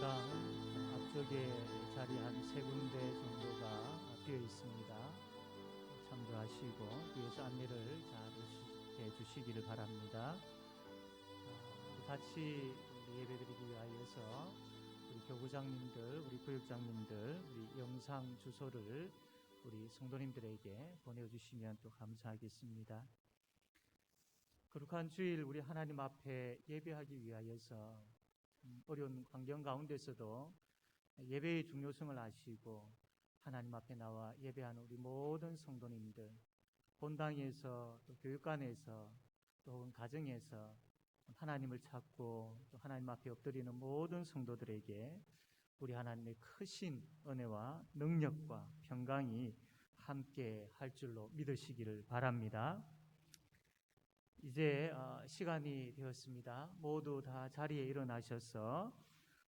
찬송가 앞쪽에 자리 한 세 군데 정도가 비어 있습니다. 참조하시고 뒤에서 안내를 잘 해주시기를 바랍니다. 같이 예배드리기 위하여서 우리 교구장님들, 우리 교육장님들, 우리 영상 주소를 우리 성도님들에게 보내주시면 또 감사하겠습니다. 거룩한 주일 우리 하나님 앞에 예배하기 위하여서 어려운 환경 가운데서도 예배의 중요성을 아시고 하나님 앞에 나와 예배하는 우리 모든 성도님들, 본당에서 또 교육관에서 또 혹은 가정에서 하나님을 찾고 또 하나님 앞에 엎드리는 모든 성도들에게 우리 하나님의 크신 은혜와 능력과 평강이 함께 할 줄로 믿으시기를 바랍니다. 이제 시간이 되었습니다. 모두 다 자리에 일어나셔서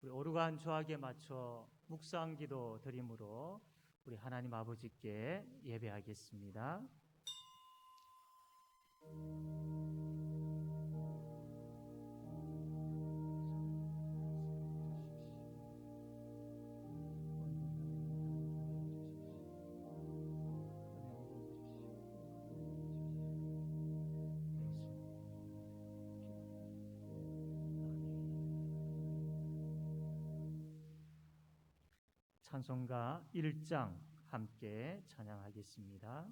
우리 오르간 조학에 맞춰 묵상기도 드림으로 우리 하나님 아버지께 예배하겠습니다. 찬송가 1장 함께 찬양하겠습니다.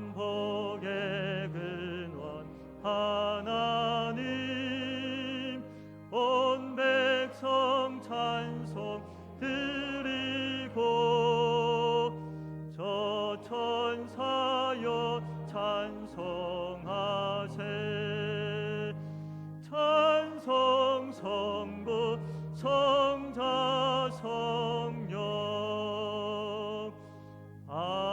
만복의 근원 하나님, 온 백성 찬송 드리고 저 천사여 찬송하세. 찬송 성부 성자 성령 아멘.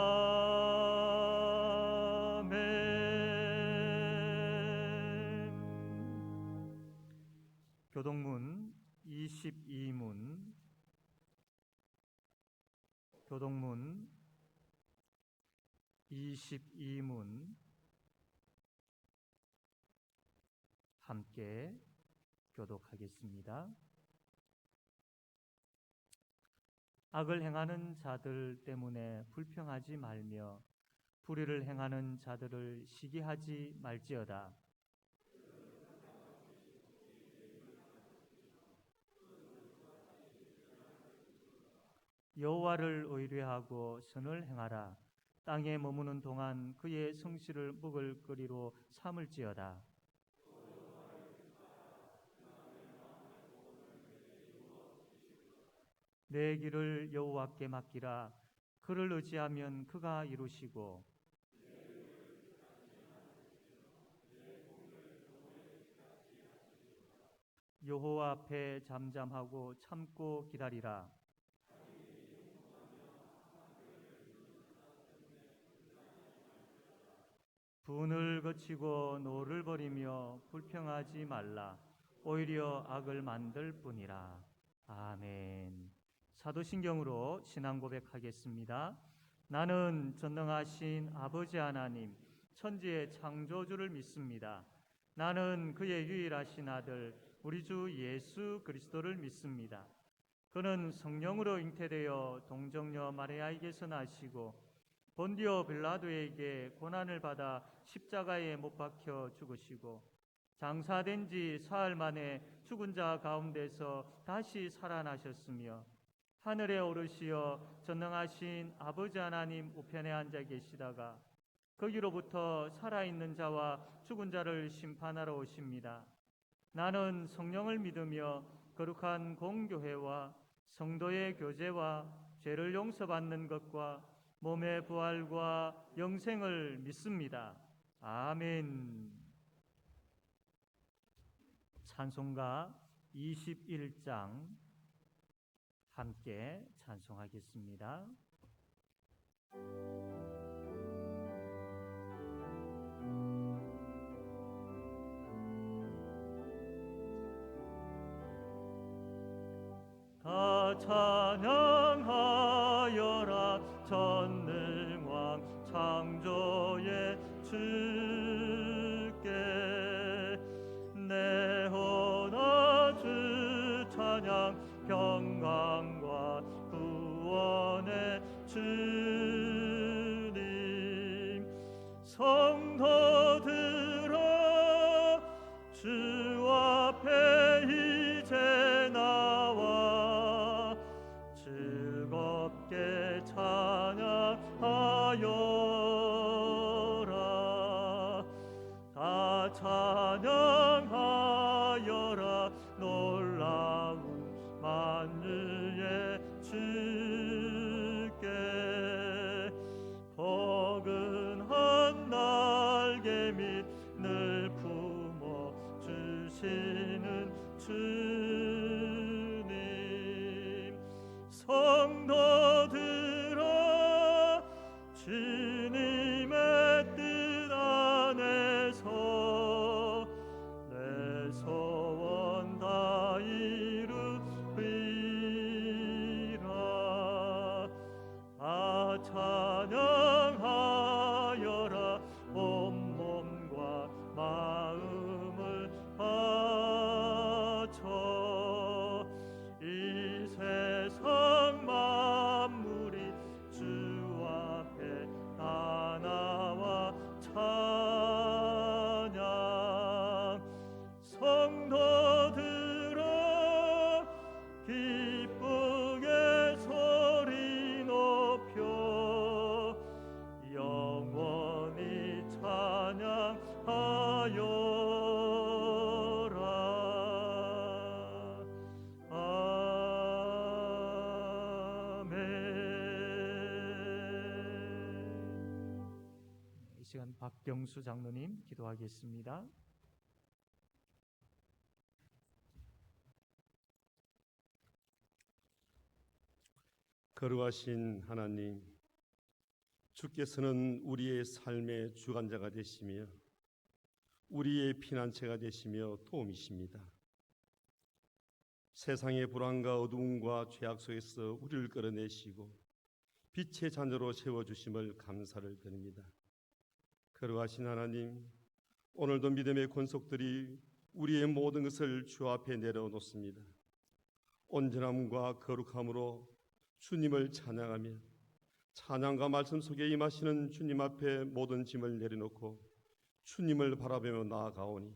교동문 22문, 교동문 22문 함께 교독하겠습니다. 악을 행하는 자들 때문에 불평하지 말며 불의를 행하는 자들을 시기하지 말지어다. 여호와를 의뢰하고 선을 행하라. 땅에 머무는 동안 그의 성실을 먹을거리로 삼을지어다. 내 길을 여호와께 맡기라. 그를 의지하면 그가 이루시고 여호와 앞에 잠잠하고 참고 기다리라. 분을 거치고 노를 버리며 불평하지 말라. 오히려 악을 만들 뿐이라. 아멘. 사도신경으로 신앙 고백하겠습니다. 나는 전능하신 아버지 하나님, 천지의 창조주를 믿습니다. 나는 그의 유일하신 아들 우리 주 예수 그리스도를 믿습니다. 그는 성령으로 잉태되어 동정녀 마리아에게서 나시고 본디오 빌라도에게 고난을 받아 십자가에 못 박혀 죽으시고 장사된 지 사흘 만에 죽은 자 가운데서 다시 살아나셨으며 하늘에 오르시어 전능하신 아버지 하나님 우편에 앉아 계시다가 거기로부터 살아있는 자와 죽은 자를 심판하러 오십니다. 나는 성령을 믿으며 거룩한 공교회와 성도의 교제와 죄를 용서받는 것과 몸의 부활과 영생을 믿습니다. 아멘. 찬송가 21장 함께 찬송하겠습니다. 다 찬양 시간 박경수 장로님 기도하겠습니다. 거룩하신 하나님, 주께서는 우리의 삶의 주관자가 되시며 우리의 피난처가 되시며 도움이십니다. 세상의 불안과 어두움과 죄악 속에서 우리를 끌어내시고 빛의 자녀로 세워주심을 감사를 드립니다. 거룩하신 하나님, 오늘도 믿음의 권속들이 우리의 모든 것을 주 앞에 내려놓습니다. 온전함과 거룩함으로 주님을 찬양하며 찬양과 말씀 속에 임하시는 주님 앞에 모든 짐을 내려놓고 주님을 바라보며 나아가오니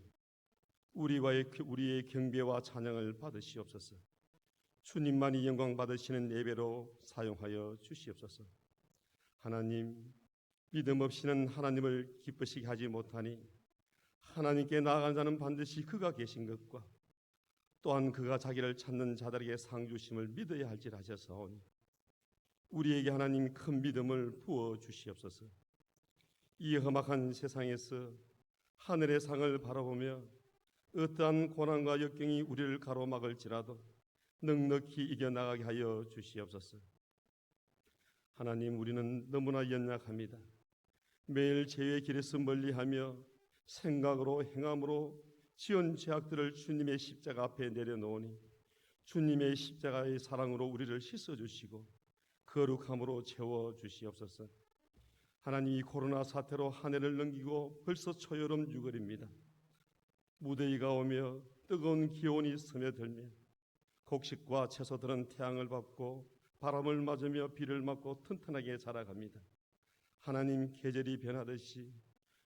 우리의 경배와 찬양을 받으시옵소서. 주님만이 영광 받으시는 예배로 사용하여 주시옵소서. 하나님, 믿음 없이는 하나님을 기쁘시게 하지 못하니 하나님께 나아간 자는 반드시 그가 계신 것과 또한 그가 자기를 찾는 자들에게 상 주심을 믿어야 할지라 하셔서오니 우리에게 하나님 큰 믿음을 부어 주시옵소서. 이 험악한 세상에서 하늘의 상을 바라보며 어떠한 고난과 역경이 우리를 가로막을지라도 넉넉히 이겨나가게 하여 주시옵소서. 하나님, 우리는 너무나 연약합니다. 매일 죄의 길에서 멀리하며 생각으로 행함으로 지은 죄악들을 주님의 십자가 앞에 내려놓으니 주님의 십자가의 사랑으로 우리를 씻어주시고 거룩함으로 채워주시옵소서. 하나님, 이 코로나 사태로 한 해를 넘기고 벌써 초여름 6월입니다. 무더위가 오며 뜨거운 기온이 스며들며 곡식과 채소들은 태양을 받고 바람을 맞으며 비를 맞고 튼튼하게 자라갑니다. 하나님, 계절이 변하듯이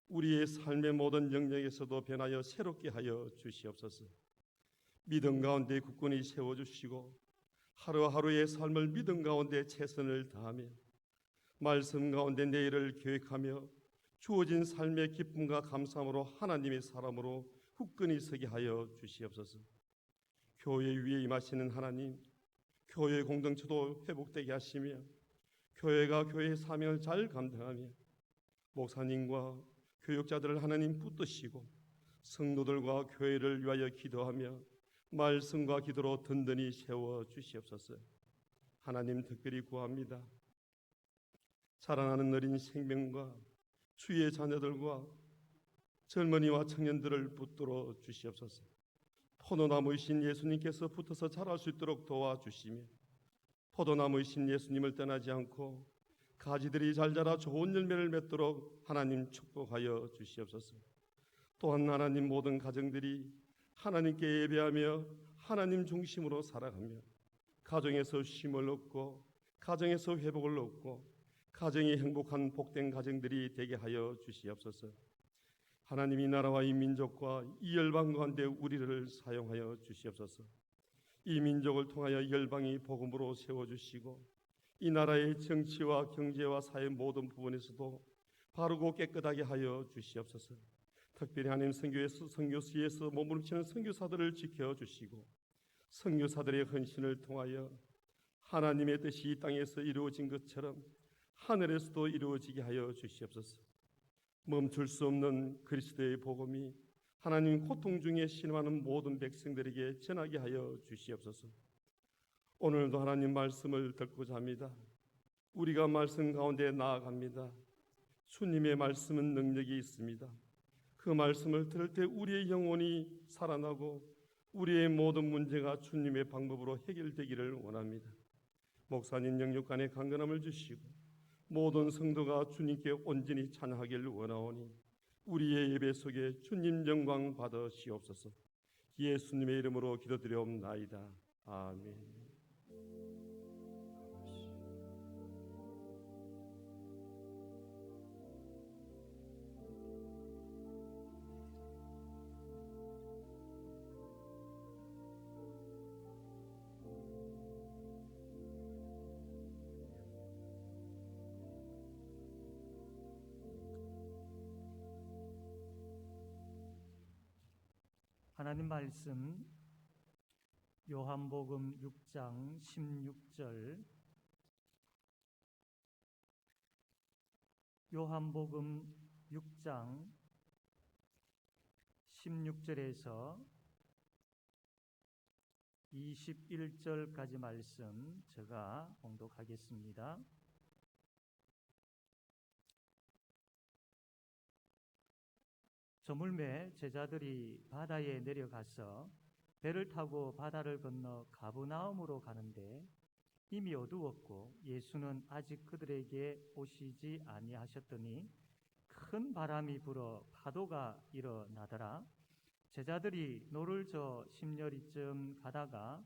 우리의 삶의 모든 영역에서도 변하여 새롭게 하여 주시옵소서. 믿음 가운데 굳건히 세워주시고 하루하루의 삶을 믿음 가운데 최선을 다하며 말씀 가운데 내일을 계획하며 주어진 삶의 기쁨과 감사함으로 하나님의 사람으로 굳건히 서게 하여 주시옵소서. 교회 위에 임하시는 하나님, 교회 공동체도 회복되게 하시며 교회가 교회의 사명을 잘 감당하며 목사님과 교육자들을 하나님 붙드시고 성도들과 교회를 위하여 기도하며 말씀과 기도로 든든히 세워 주시옵소서. 하나님, 특별히 구합니다. 자라나는 어린 생명과 주의 자녀들과 젊은이와 청년들을 붙들어 주시옵소서. 포도나무이신 예수님께서 붙어서 자랄 수 있도록 도와주시며 포도나무이신 예수님을 떠나지 않고 가지들이 잘 자라 좋은 열매를 맺도록 하나님 축복하여 주시옵소서. 또한 하나님, 모든 가정들이 하나님께 예배하며 하나님 중심으로 살아가며 가정에서 쉼을 얻고 가정에서 회복을 얻고 가정이 행복한 복된 가정들이 되게 하여 주시옵소서. 하나님, 이 나라와 이 민족과 이 열방 가운데 우리를 사용하여 주시옵소서. 이 민족을 통하여 열방이 복음으로 세워주시고 이 나라의 정치와 경제와 사회 모든 부분에서도 바르고 깨끗하게 하여 주시옵소서. 특별히 하나님, 선교수에서 몸부림치는 선교사들을 지켜주시고 선교사들의 헌신을 통하여 하나님의 뜻이 이 땅에서 이루어진 것처럼 하늘에서도 이루어지게 하여 주시옵소서. 멈출 수 없는 그리스도의 복음이 하나님 고통 중에 신음하는 모든 백성들에게 전하게 하여 주시옵소서. 오늘도 하나님 말씀을 듣고자 합니다. 우리가 말씀 가운데 나아갑니다. 주님의 말씀은 능력이 있습니다. 그 말씀을 들을 때 우리의 영혼이 살아나고 우리의 모든 문제가 주님의 방법으로 해결되기를 원합니다. 목사님 영육간에 강건함을 주시고 모든 성도가 주님께 온전히 찬양하기를 원하오니 우리의 예배 속에 주님 영광 받으시옵소서. 예수님의 이름으로 기도드리옵나이다. 아멘. 하나님 말씀 요한복음 6장 16절, 요한복음 6장 16절에서 21절까지 말씀 제가 봉독하겠습니다. 저물매 제자들이 바다에 내려가서 배를 타고 바다를 건너 가버나움으로 가는데 이미 어두웠고 예수는 아직 그들에게 오시지 아니하셨더니 큰 바람이 불어 파도가 일어나더라. 제자들이 노를 저 십여리쯤 가다가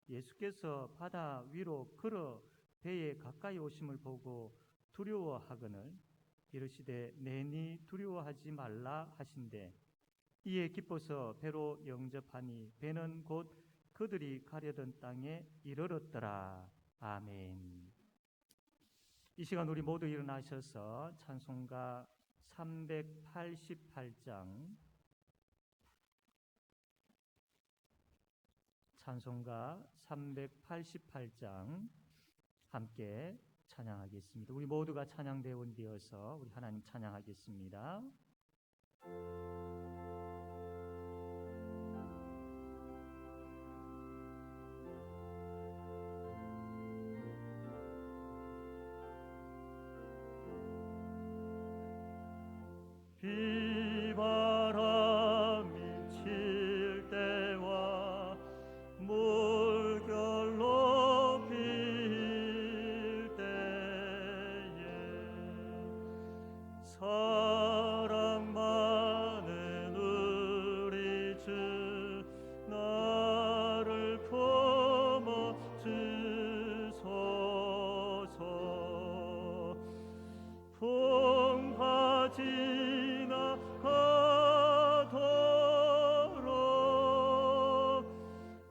예수께서 바다 위로 걸어 배에 가까이 오심을 보고 두려워하거늘 이르시되 내니 두려워하지 말라 하신대 이에 기뻐서 배로 영접하니 배는 곧 그들이 가려던 땅에 이르렀더라. 아멘. 이 시간 우리 모두 일어나셔서 찬송가 388장 찬송가 388장 함께 찬양하겠습니다. 우리 모두가 찬양대원 되어서 우리 하나님 찬양하겠습니다. 비바람이 칠 때와 물결로 빌 때에 사랑 많은 우리 주 나를 품어 주소서. 풍파지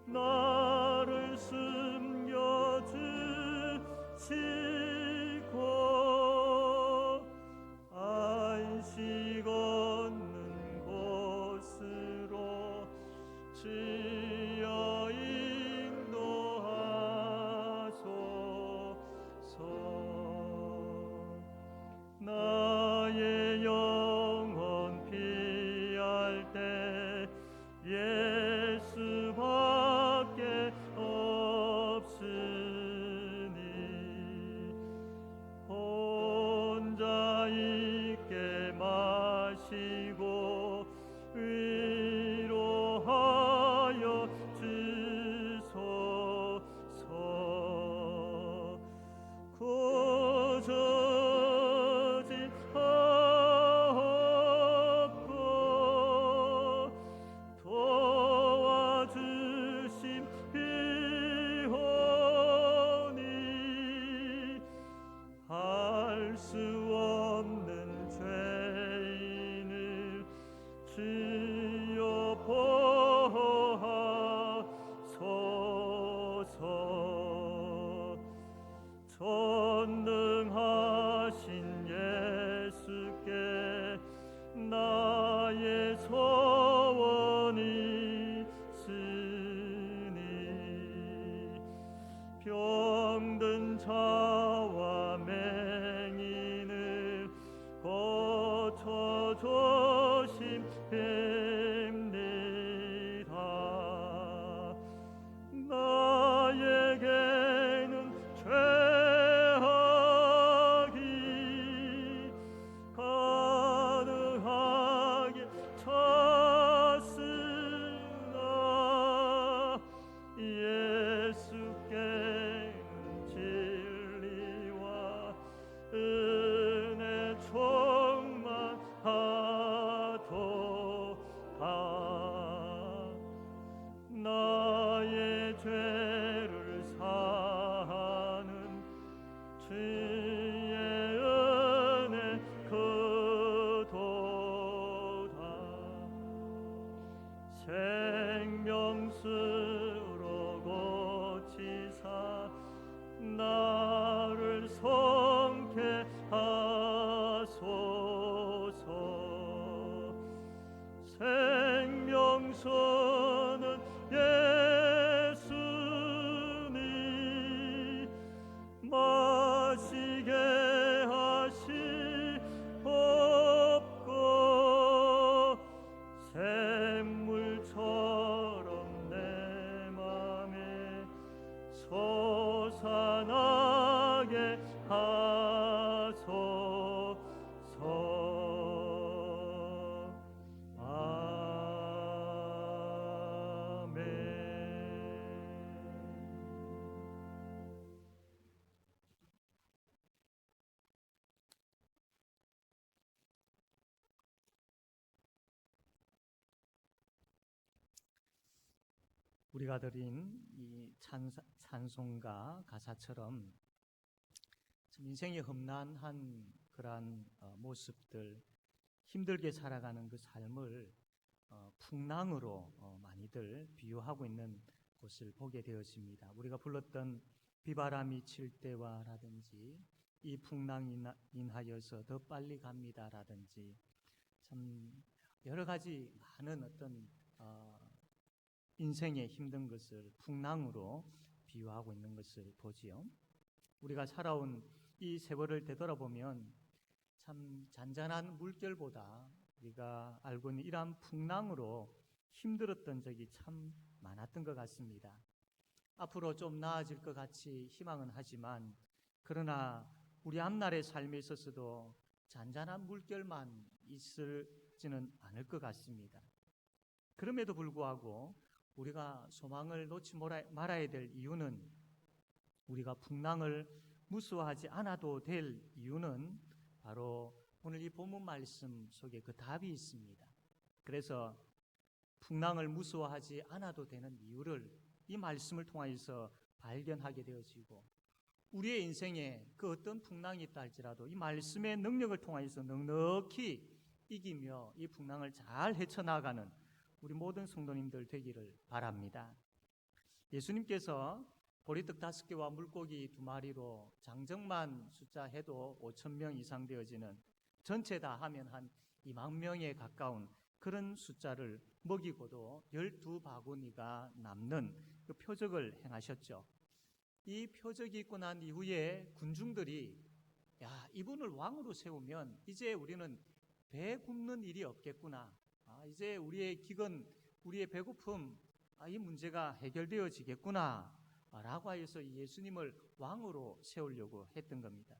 나를 숨겨주시고 안식 얻는 곳으로 주여 인도하소서. 나의 영혼 피할 때 예수밖에 없으니 혼자 있게 마시고 위로하여 주소서. 고저지 없고 도와주심 비오니 할 수 없는 죄인을 주여 보하소서. 전능하신 예수께 나의 소원이 있으니 병든 자와 맹인을 고쳐주심 뵙니다. 나에게는 죄악이 가능하게 찼으나 예수께는 진리 우리가 드린 이 찬송가 가사처럼 참 인생이 험난한 그러한 모습들, 힘들게 살아가는 그 삶을 풍랑으로 많이들 비유하고 있는 것을 보게 되었습니다. 우리가 불렀던 비바람이 칠 때와 라든지 이 풍랑이 인하여서 더 빨리 갑니다 라든지 참 여러 가지 많은 어떤 인생의 힘든 것을 풍랑으로 비유하고 있는 것을 보지요. 우리가 살아온 이 세월을 되돌아보면 참 잔잔한 물결보다 우리가 알고 있는 이러한 풍랑으로 힘들었던 적이 참 많았던 것 같습니다. 앞으로 좀 나아질 것 같이 희망은 하지만 그러나 우리 앞날의 삶에 있어서도 잔잔한 물결만 있을지는 않을 것 같습니다. 그럼에도 불구하고 우리가 소망을 놓지 말아야 될 이유는, 우리가 풍랑을 무서워하지 않아도 될 이유는 바로 오늘 이 본문 말씀 속에 그 답이 있습니다. 그래서 풍랑을 무서워하지 않아도 되는 이유를 이 말씀을 통하여서 발견하게 되어지고, 우리의 인생에 그 어떤 풍랑이 있다 할지라도 이 말씀의 능력을 통하여서 넉넉히 이기며 이 풍랑을 잘 헤쳐나가는 우리 모든 성도님들 되기를 바랍니다. 예수님께서 보리떡 5개와 물고기 2마리로 장정만 숫자 해도 5,000명 이상 되어지는, 전체 다 하면 한 2만 명에 가까운 그런 숫자를 먹이고도 12바구니가 남는 그 표적을 행하셨죠. 이 표적이 있고 난 이후에 군중들이 이분을 왕으로 세우면 이제 우리는 배 굶는 일이 없겠구나, 이제 우리의 기근, 우리의 배고픔, 이 문제가 해결되어지겠구나 라고 하여서 예수님을 왕으로 세우려고 했던 겁니다.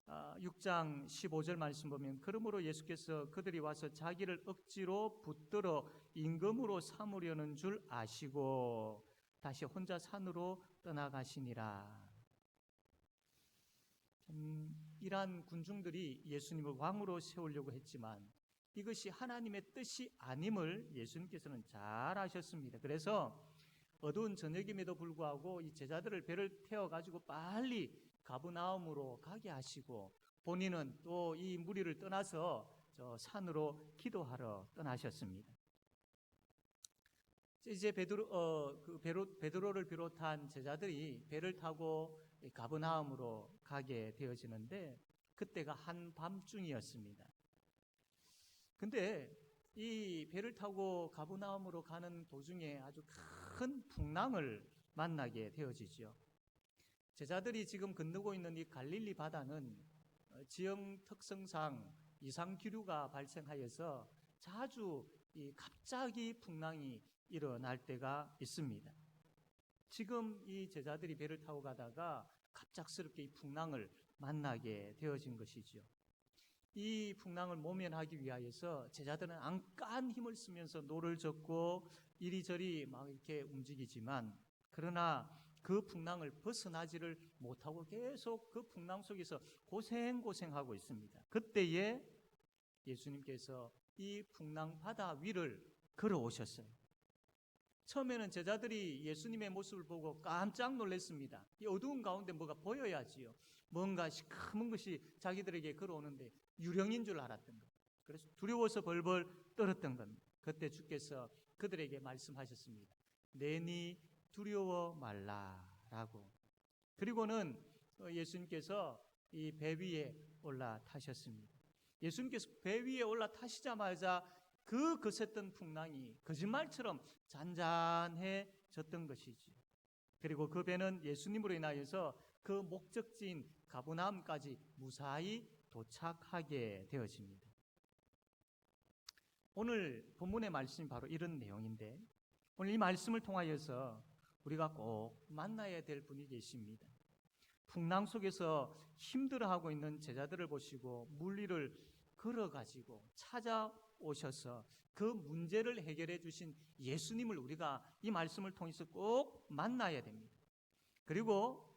6장 15절 말씀 보면, 그러므로 예수께서 그들이 와서 자기를 억지로 붙들어 임금으로 삼으려는 줄 아시고 다시 혼자 산으로 떠나가시니라. 이러한 군중들이 예수님을 왕으로 세우려고 했지만 이것이 하나님의 뜻이 아님을 예수님께서는 잘 아셨습니다. 그래서 어두운 저녁임에도 불구하고 이 제자들을 배를 태워가지고 빨리 가브나움으로 가게 하시고, 본인은 또 이 무리를 떠나서 저 산으로 기도하러 떠나셨습니다. 이제 베드로를 비롯한 제자들이 배를 타고 가브나움으로 가게 되어지는데, 그때가 한밤중이었습니다. 근데 이 배를 타고 가브나움으로 가는 도중에 아주 큰 풍랑을 만나게 되어지죠. 제자들이 지금 건너고 있는 이 갈릴리 바다는 지형 특성상 이상기류가 발생하여서 자주 갑자기 풍랑이 일어날 때가 있습니다. 지금 이 제자들이 배를 타고 가다가 갑작스럽게 이 풍랑을 만나게 되어진 것이죠. 이 풍랑을 모면하기 위하여서 제자들은 안간 힘을 쓰면서 노를 젓고 이리저리 막 이렇게 움직이지만, 그러나 그 풍랑을 벗어나지를 못하고 계속 그 풍랑 속에서 고생하고 있습니다. 그때에 예수님께서 이 풍랑 바다 위를 걸어오셨어요. 처음에는 제자들이 예수님의 모습을 보고 깜짝 놀랐습니다. 이 어두운 가운데 뭐가 보여야지요. 뭔가 시커먼 것이 자기들에게 걸어오는데 유령인 줄 알았던 것. 그래서 두려워서 벌벌 떨었던 겁니다. 그때 주께서 그들에게 말씀하셨습니다. 내니 두려워 말라라고. 그리고는 예수님께서 이 배 위에 올라타셨습니다. 예수님께서 배 위에 올라타시자마자 그 거셌던 풍랑이 거짓말처럼 잔잔해졌던 것이지. 그리고 그 배는 예수님으로 인하여서 그 목적지인 가브나움까지 무사히 도착하게 되어집니다. 오늘 본문의 말씀이 바로 이런 내용인데, 오늘 이 말씀을 통하여서 우리가 꼭 만나야 될 분이 계십니다. 풍랑 속에서 힘들어하고 있는 제자들을 보시고 물 위를 걸어가지고 찾아오셔서 그 문제를 해결해 주신 예수님을 우리가 이 말씀을 통해서 꼭 만나야 됩니다. 그리고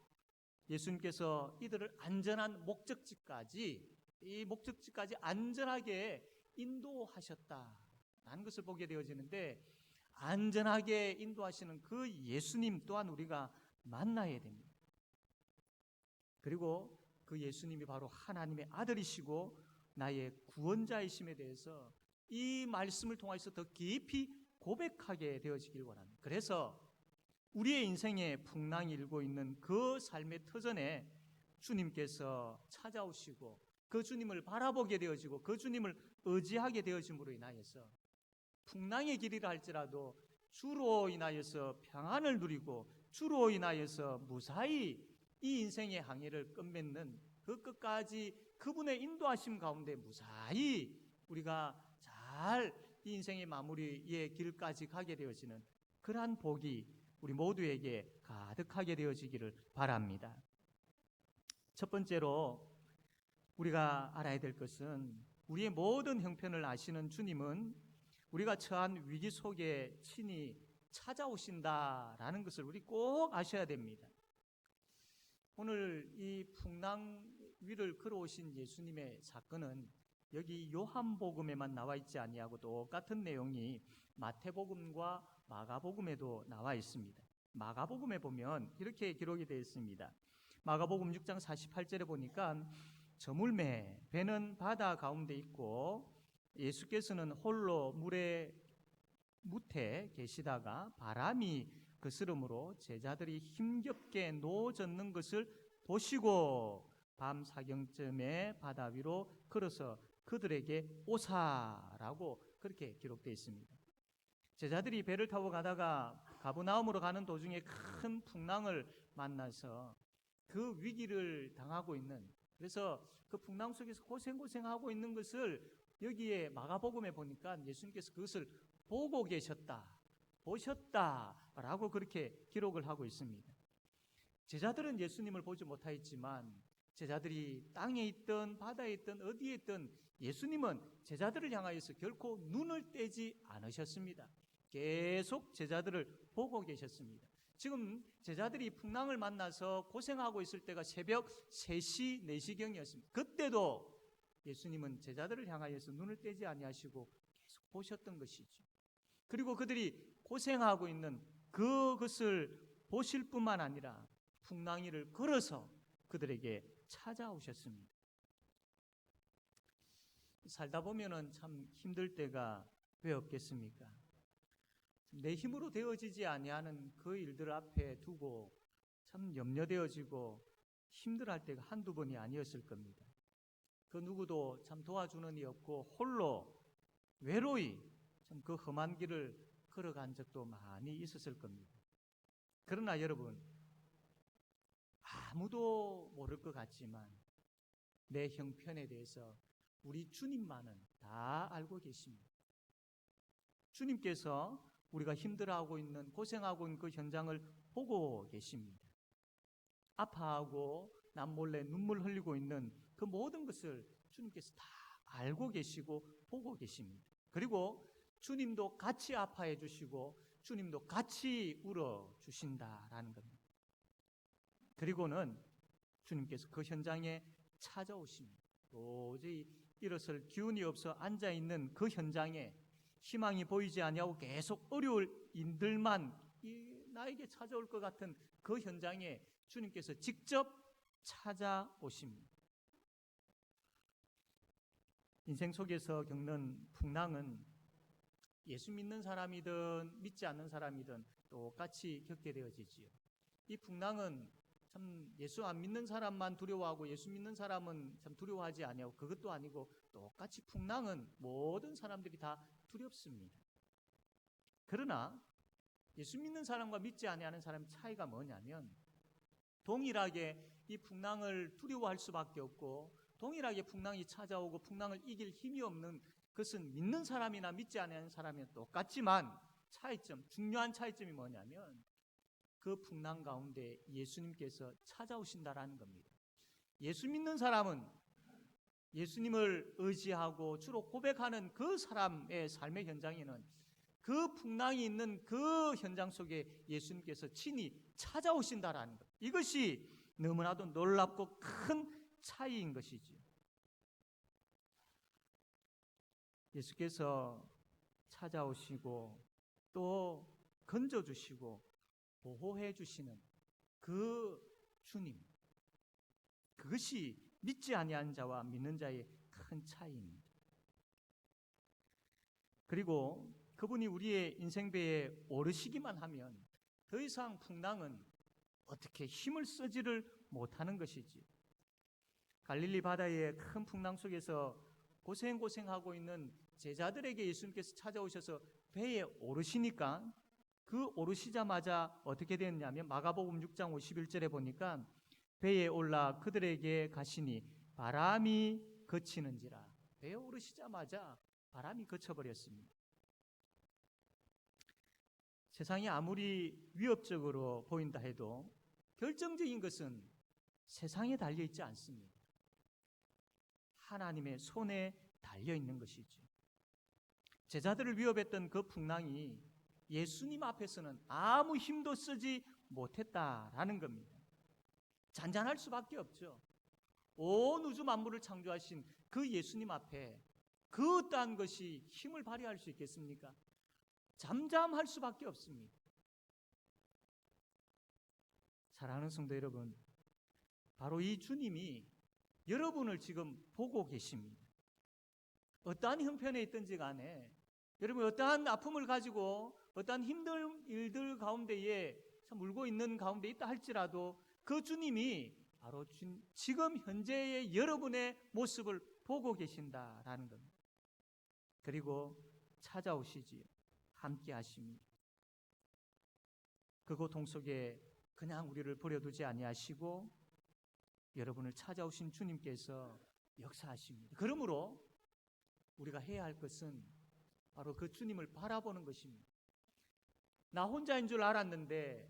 예수님께서 이들을 안전한 목적지까지, 이 목적지까지 안전하게 인도하셨다라는 것을 보게 되어지는데, 안전하게 인도하시는 그 예수님 또한 우리가 만나야 됩니다. 그리고 그 예수님이 바로 하나님의 아들이시고 나의 구원자이심에 대해서 이 말씀을 통해서 더 깊이 고백하게 되어지길 원합니다. 그래서 우리의 인생에 풍랑이 일고 있는 그 삶의 터전에 주님께서 찾아오시고 그 주님을 바라보게 되어지고 그 주님을 의지하게 되어짐으로 인하여서 풍랑의 길이라 할지라도 주로 인하여서 평안을 누리고 주로 인하여서 무사히 이 인생의 항해를 끝맺는 그 끝까지 그분의 인도하심 가운데 무사히 우리가 잘 이 인생의 마무리의 길까지 가게 되어지는 그러한 복이 우리 모두에게 가득하게 되어지기를 바랍니다. 첫 번째로 우리가 알아야 될 것은 우리의 모든 형편을 아시는 주님은 우리가 처한 위기 속에 친히 찾아오신다라는 것을 우리 꼭 아셔야 됩니다. 오늘 이 풍랑 위를 걸어오신 예수님의 사건은 여기 요한복음에만 나와 있지 아니하고 똑같은 내용이 마태복음과 마가복음에도 나와 있습니다. 마가복음에 보면 이렇게 기록이 되어 있습니다. 마가복음 6장 48절에 보니까 저물매 배는 바다 가운데 있고 예수께서는 홀로 무태 계시다가 바람이 그스름으로 제자들이 힘겹게 놓아졌는 것을 보시고 밤 사경쯤에 바다 위로 걸어서 그들에게 오사라고 그렇게 기록되어 있습니다. 제자들이 배를 타고 가다가 가버나움으로 가는 도중에 큰 풍랑을 만나서 그 위기를 당하고 있는, 그래서 그 풍랑 속에서 고생하고 있는 것을 여기에 마가복음에 보니까 예수님께서 그것을 보고 보셨다라고 그렇게 기록을 하고 있습니다. 제자들은 예수님을 보지 못하였지만 제자들이 땅에 있든 바다에 있든 어디에 있든 예수님은 제자들을 향하여서 결코 눈을 떼지 않으셨습니다. 계속 제자들을 보고 계셨습니다. 지금 제자들이 풍랑을 만나서 고생하고 있을 때가 새벽 3시, 4시경이었습니다. 그때도 예수님은 제자들을 향하여서 눈을 떼지 아니하시고 계속 보셨던 것이죠. 그리고 그들이 고생하고 있는 그것을 보실 뿐만 아니라 풍랑 위를 걸어서 그들에게 찾아오셨습니다. 살다 보면은 참 힘들 때가 왜 없겠습니까? 내 힘으로 되어지지 아니하는 그 일들 앞에 두고 참 염려되어지고 힘들어할 때가 한두 번이 아니었을 겁니다. 그 누구도 참 도와주는 이 없고 홀로 외로이 참 그 험한 길을 걸어간 적도 많이 있었을 겁니다. 그러나 여러분, 아무도 모를 것 같지만 내 형편에 대해서 우리 주님만은 다 알고 계십니다. 주님께서 우리가 힘들어하고 있는, 고생하고 있는 그 현장을 보고 계십니다. 아파하고 남몰래 눈물 흘리고 있는 그 모든 것을 주님께서 다 알고 계시고 보고 계십니다. 그리고 주님도 같이 아파해 주시고 주님도 같이 울어 주신다라는 겁니다. 그리고는 주님께서 그 현장에 찾아오십니다. 도저히 일어설 기운이 없어 앉아있는 그 현장에 희망이 보이지 아니하고 계속 어려울 인들만 나에게 찾아올 것 같은 그 현장에 주님께서 직접 찾아오십니다. 인생 속에서 겪는 풍랑은 예수 믿는 사람이든 믿지 않는 사람이든 똑같이 겪게 되어지지요. 이 풍랑은 참 예수 안 믿는 사람만 두려워하고 예수 믿는 사람은 참 두려워하지 아니하고 그것도 아니고 똑같이 풍랑은 모든 사람들이 다 두렵습니다. 그러나 예수 믿는 사람과 믿지 아니하는 사람의 차이가 뭐냐면 동일하게 이 풍랑을 두려워할 수밖에 없고 동일하게 풍랑이 찾아오고 풍랑을 이길 힘이 없는 그것은 믿는 사람이나 믿지 않는 사람이 똑같지만 중요한 차이점이 뭐냐면 그 풍랑 가운데 예수님께서 찾아오신다라는 겁니다. 예수 믿는 사람은 예수님을 의지하고 주로 고백하는 그 사람의 삶의 현장에는 그 풍랑이 있는 그 현장 속에 예수님께서 친히 찾아오신다라는 것. 이것이 너무나도 놀랍고 큰 차이인 것이지요. 예수께서 찾아오시고 또 건져주시고 보호해 주시는 그 주님, 그것이 믿지 아니한 자와 믿는 자의 큰 차이입니다. 그리고 그분이 우리의 인생배에 오르시기만 하면 더 이상 풍랑은 어떻게 힘을 쓰지를 못하는 것이지. 갈릴리 바다의 큰 풍랑 속에서 고생하고 있는 제자들에게 예수님께서 찾아오셔서 배에 오르시니까 그 오르시자마자 어떻게 됐냐면 마가복음 6장 51절에 보니까 배에 올라 그들에게 가시니 바람이 그치는지라. 배에 오르시자마자 바람이 그쳐버렸습니다. 세상이 아무리 위협적으로 보인다 해도 결정적인 것은 세상에 달려있지 않습니다. 하나님의 손에 달려있는 것이죠. 제자들을 위협했던 그 풍랑이 예수님 앞에서는 아무 힘도 쓰지 못했다라는 겁니다. 잔잔할 수밖에 없죠. 온 우주 만물을 창조하신 그 예수님 앞에 그 어떠한 것이 힘을 발휘할 수 있겠습니까? 잠잠할 수밖에 없습니다. 사랑하는 성도 여러분, 바로 이 주님이 여러분을 지금 보고 계십니다. 어떠한 형편에 있든지 간에 여러분 어떠한 아픔을 가지고 어떠한 힘든 일들 가운데에 울고 있는 가운데 있다 할지라도 그 주님이 바로 지금 현재의 여러분의 모습을 보고 계신다라는 겁니다. 그리고 찾아오시지요. 함께 하십니다. 그 고통 속에 그냥 우리를 버려두지 아니하시고 여러분을 찾아오신 주님께서 역사하십니다. 그러므로 우리가 해야 할 것은 바로 그 주님을 바라보는 것입니다. 나 혼자인 줄 알았는데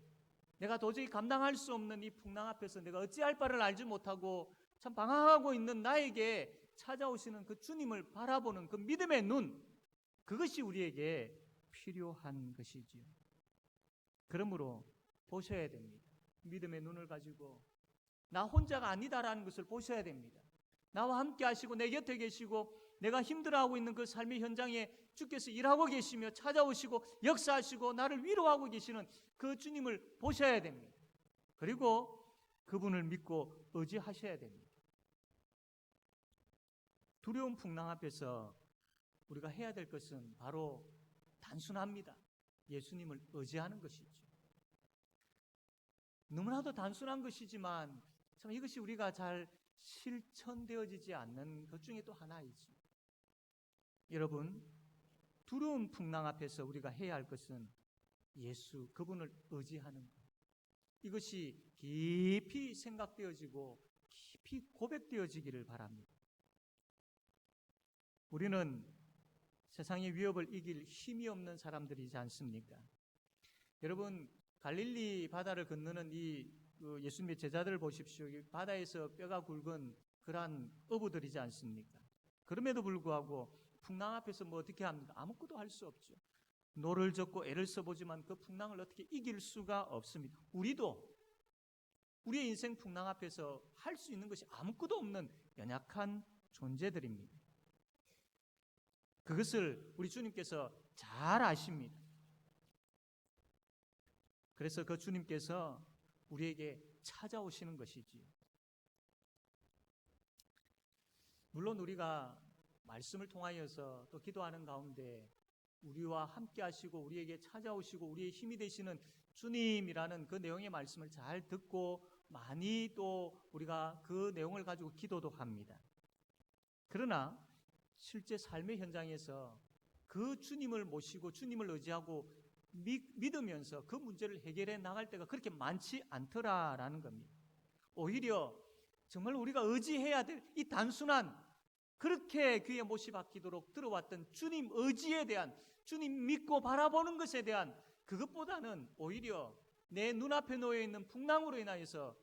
내가 도저히 감당할 수 없는 이 풍랑 앞에서 내가 어찌할 바를 알지 못하고 참 방황하고 있는 나에게 찾아오시는 그 주님을 바라보는 그 믿음의 눈, 그것이 우리에게 필요한 것이지요. 그러므로 보셔야 됩니다. 믿음의 눈을 가지고 나 혼자가 아니다라는 것을 보셔야 됩니다. 나와 함께 하시고 내 곁에 계시고 내가 힘들어하고 있는 그 삶의 현장에 주께서 일하고 계시며 찾아오시고 역사하시고 나를 위로하고 계시는 그 주님을 보셔야 됩니다. 그리고 그분을 믿고 의지하셔야 됩니다. 두려운 풍랑 앞에서 우리가 해야 될 것은 바로 단순합니다. 예수님을 의지하는 것이죠. 너무나도 단순한 것이지만 참 이것이 우리가 잘 실천되어지지 않는 것 중에 또 하나이지. 여러분, 두려운 풍랑 앞에서 우리가 해야 할 것은 예수, 그분을 의지하는 것. 이것이 깊이 생각되어지고 깊이 고백되어지기를 바랍니다. 우리는 세상의 위협을 이길 힘이 없는 사람들이지 않습니까? 여러분, 갈릴리 바다를 건너는 이 예수님의 제자들을 보십시오. 바다에서 뼈가 굵은 그러한 어부들이지 않습니까? 그럼에도 불구하고 풍랑 앞에서 뭐 어떻게 합니까? 아무것도 할 수 없죠. 노를 젓고 애를 써보지만 그 풍랑을 어떻게 이길 수가 없습니다. 우리도 우리의 인생 풍랑 앞에서 할 수 있는 것이 아무것도 없는 연약한 존재들입니다. 그것을 우리 주님께서 잘 아십니다. 그래서 그 주님께서 우리에게 찾아오시는 것이지요. 물론 우리가 말씀을 통하여서 또 기도하는 가운데 우리와 함께 하시고 우리에게 찾아오시고 우리의 힘이 되시는 주님이라는 그 내용의 말씀을 잘 듣고 많이 또 우리가 그 내용을 가지고 기도도 합니다. 그러나 실제 삶의 현장에서 그 주님을 모시고 주님을 의지하고 믿으면서 그 문제를 해결해 나갈 때가 그렇게 많지 않더라라는 겁니다. 오히려 정말 우리가 의지해야 될 이 단순한 그렇게 귀에 못이 박히도록 들어왔던 주님 의지에 대한 주님 믿고 바라보는 것에 대한 그것보다는 오히려 내 눈앞에 놓여있는 풍랑으로 인하여서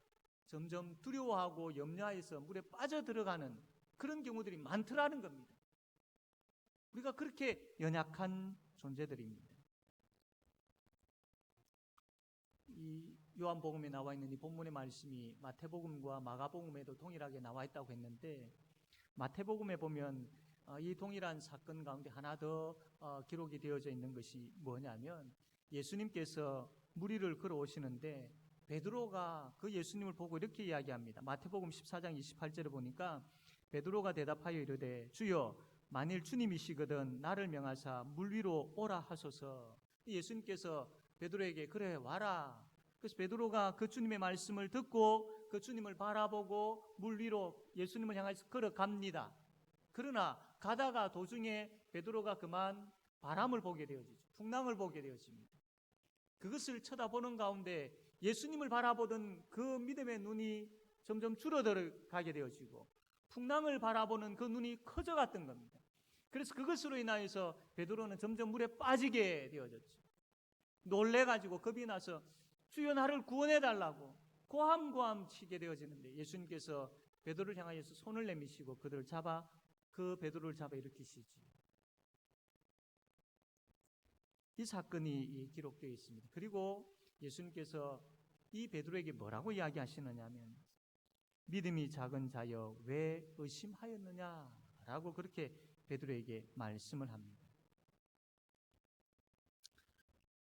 점점 두려워하고 염려하여서 물에 빠져들어가는 그런 경우들이 많더라는 겁니다. 우리가 그렇게 연약한 존재들입니다. 이 요한복음에 나와 있는 이 본문의 말씀이 마태복음과 마가복음에도 동일하게 나와 있다고 했는데 마태복음에 보면 이 동일한 사건 가운데 하나 더 기록이 되어져 있는 것이 뭐냐면 예수님께서 무리를 걸어오시는데 베드로가 그 예수님을 보고 이렇게 이야기합니다. 마태복음 14장 28절에 보니까 베드로가 대답하여 이르되 주여 만일 주님이시거든 나를 명하사 물 위로 오라 하소서. 예수님께서 베드로에게 그래 와라. 그래서 베드로가 그 주님의 말씀을 듣고 그 주님을 바라보고 물 위로 예수님을 향해서 걸어갑니다. 그러나 가다가 도중에 베드로가 그만 바람을 보게 되어지죠. 풍랑을 보게 되어집니다. 그것을 쳐다보는 가운데 예수님을 바라보던 그 믿음의 눈이 점점 줄어들어 가게 되어지고 풍랑을 바라보는 그 눈이 커져갔던 겁니다. 그래서 그것으로 인하여서 베드로는 점점 물에 빠지게 되어졌죠. 놀래가지고 겁이 나서 주여 나를 구원해달라고 고함고함 치게 되어지는데 예수님께서 베드로를 향하여서 손을 내미시고 그 베드로를 잡아 일으키시지. 이 사건이 기록되어 있습니다. 그리고 예수님께서 이 베드로에게 뭐라고 이야기하시느냐 하면 믿음이 작은 자여 왜 의심하였느냐라고 그렇게 베드로에게 말씀을 합니다.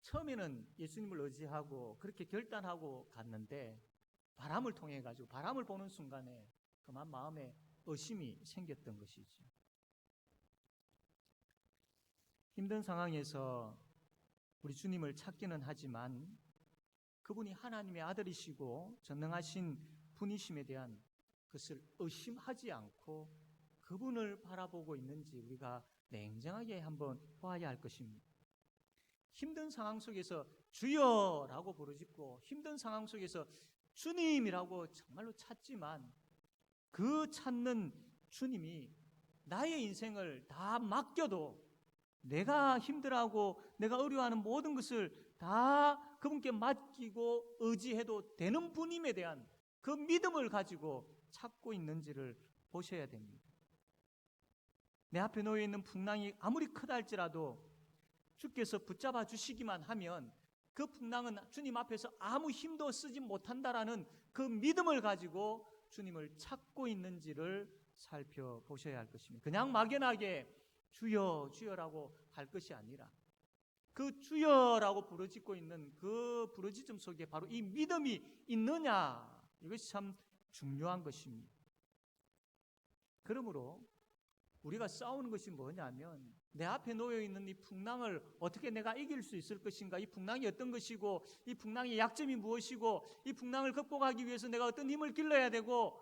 처음에는 예수님을 의지하고 그렇게 결단하고 갔는데 바람을 통해 가지고 바람을 보는 순간에 그만 마음에 의심이 생겼던 것이죠. 힘든 상황에서 우리 주님을 찾기는 하지만 그분이 하나님의 아들이시고 전능하신 분이심에 대한 것을 의심하지 않고 그분을 바라보고 있는지 우리가 냉정하게 한번 보아야 할 것입니다. 힘든 상황 속에서 주여라고 부르짖고 힘든 상황 속에서 주님이라고 정말로 찾지만 그 찾는 주님이 나의 인생을 다 맡겨도 내가 힘들어하고 내가 어려워하는 모든 것을 다 그분께 맡기고 의지해도 되는 분임에 대한 그 믿음을 가지고 찾고 있는지를 보셔야 됩니다. 내 앞에 놓여 있는 풍랑이 아무리 크다 할지라도 주께서 붙잡아 주시기만 하면 그 풍랑은 주님 앞에서 아무 힘도 쓰지 못한다라는 그 믿음을 가지고 주님을 찾고 있는지를 살펴보셔야 할 것입니다. 그냥 막연하게 주여 주여라고 할 것이 아니라 그 주여라고 부르짖고 있는 그 부르짖음 속에 바로 이 믿음이 있느냐, 이것이 참 중요한 것입니다. 그러므로 우리가 싸우는 것이 뭐냐면 내 앞에 놓여 있는 이 풍랑을 어떻게 내가 이길 수 있을 것인가, 이 풍랑이 어떤 것이고 이 풍랑의 약점이 무엇이고 이 풍랑을 극복하기 위해서 내가 어떤 힘을 길러야 되고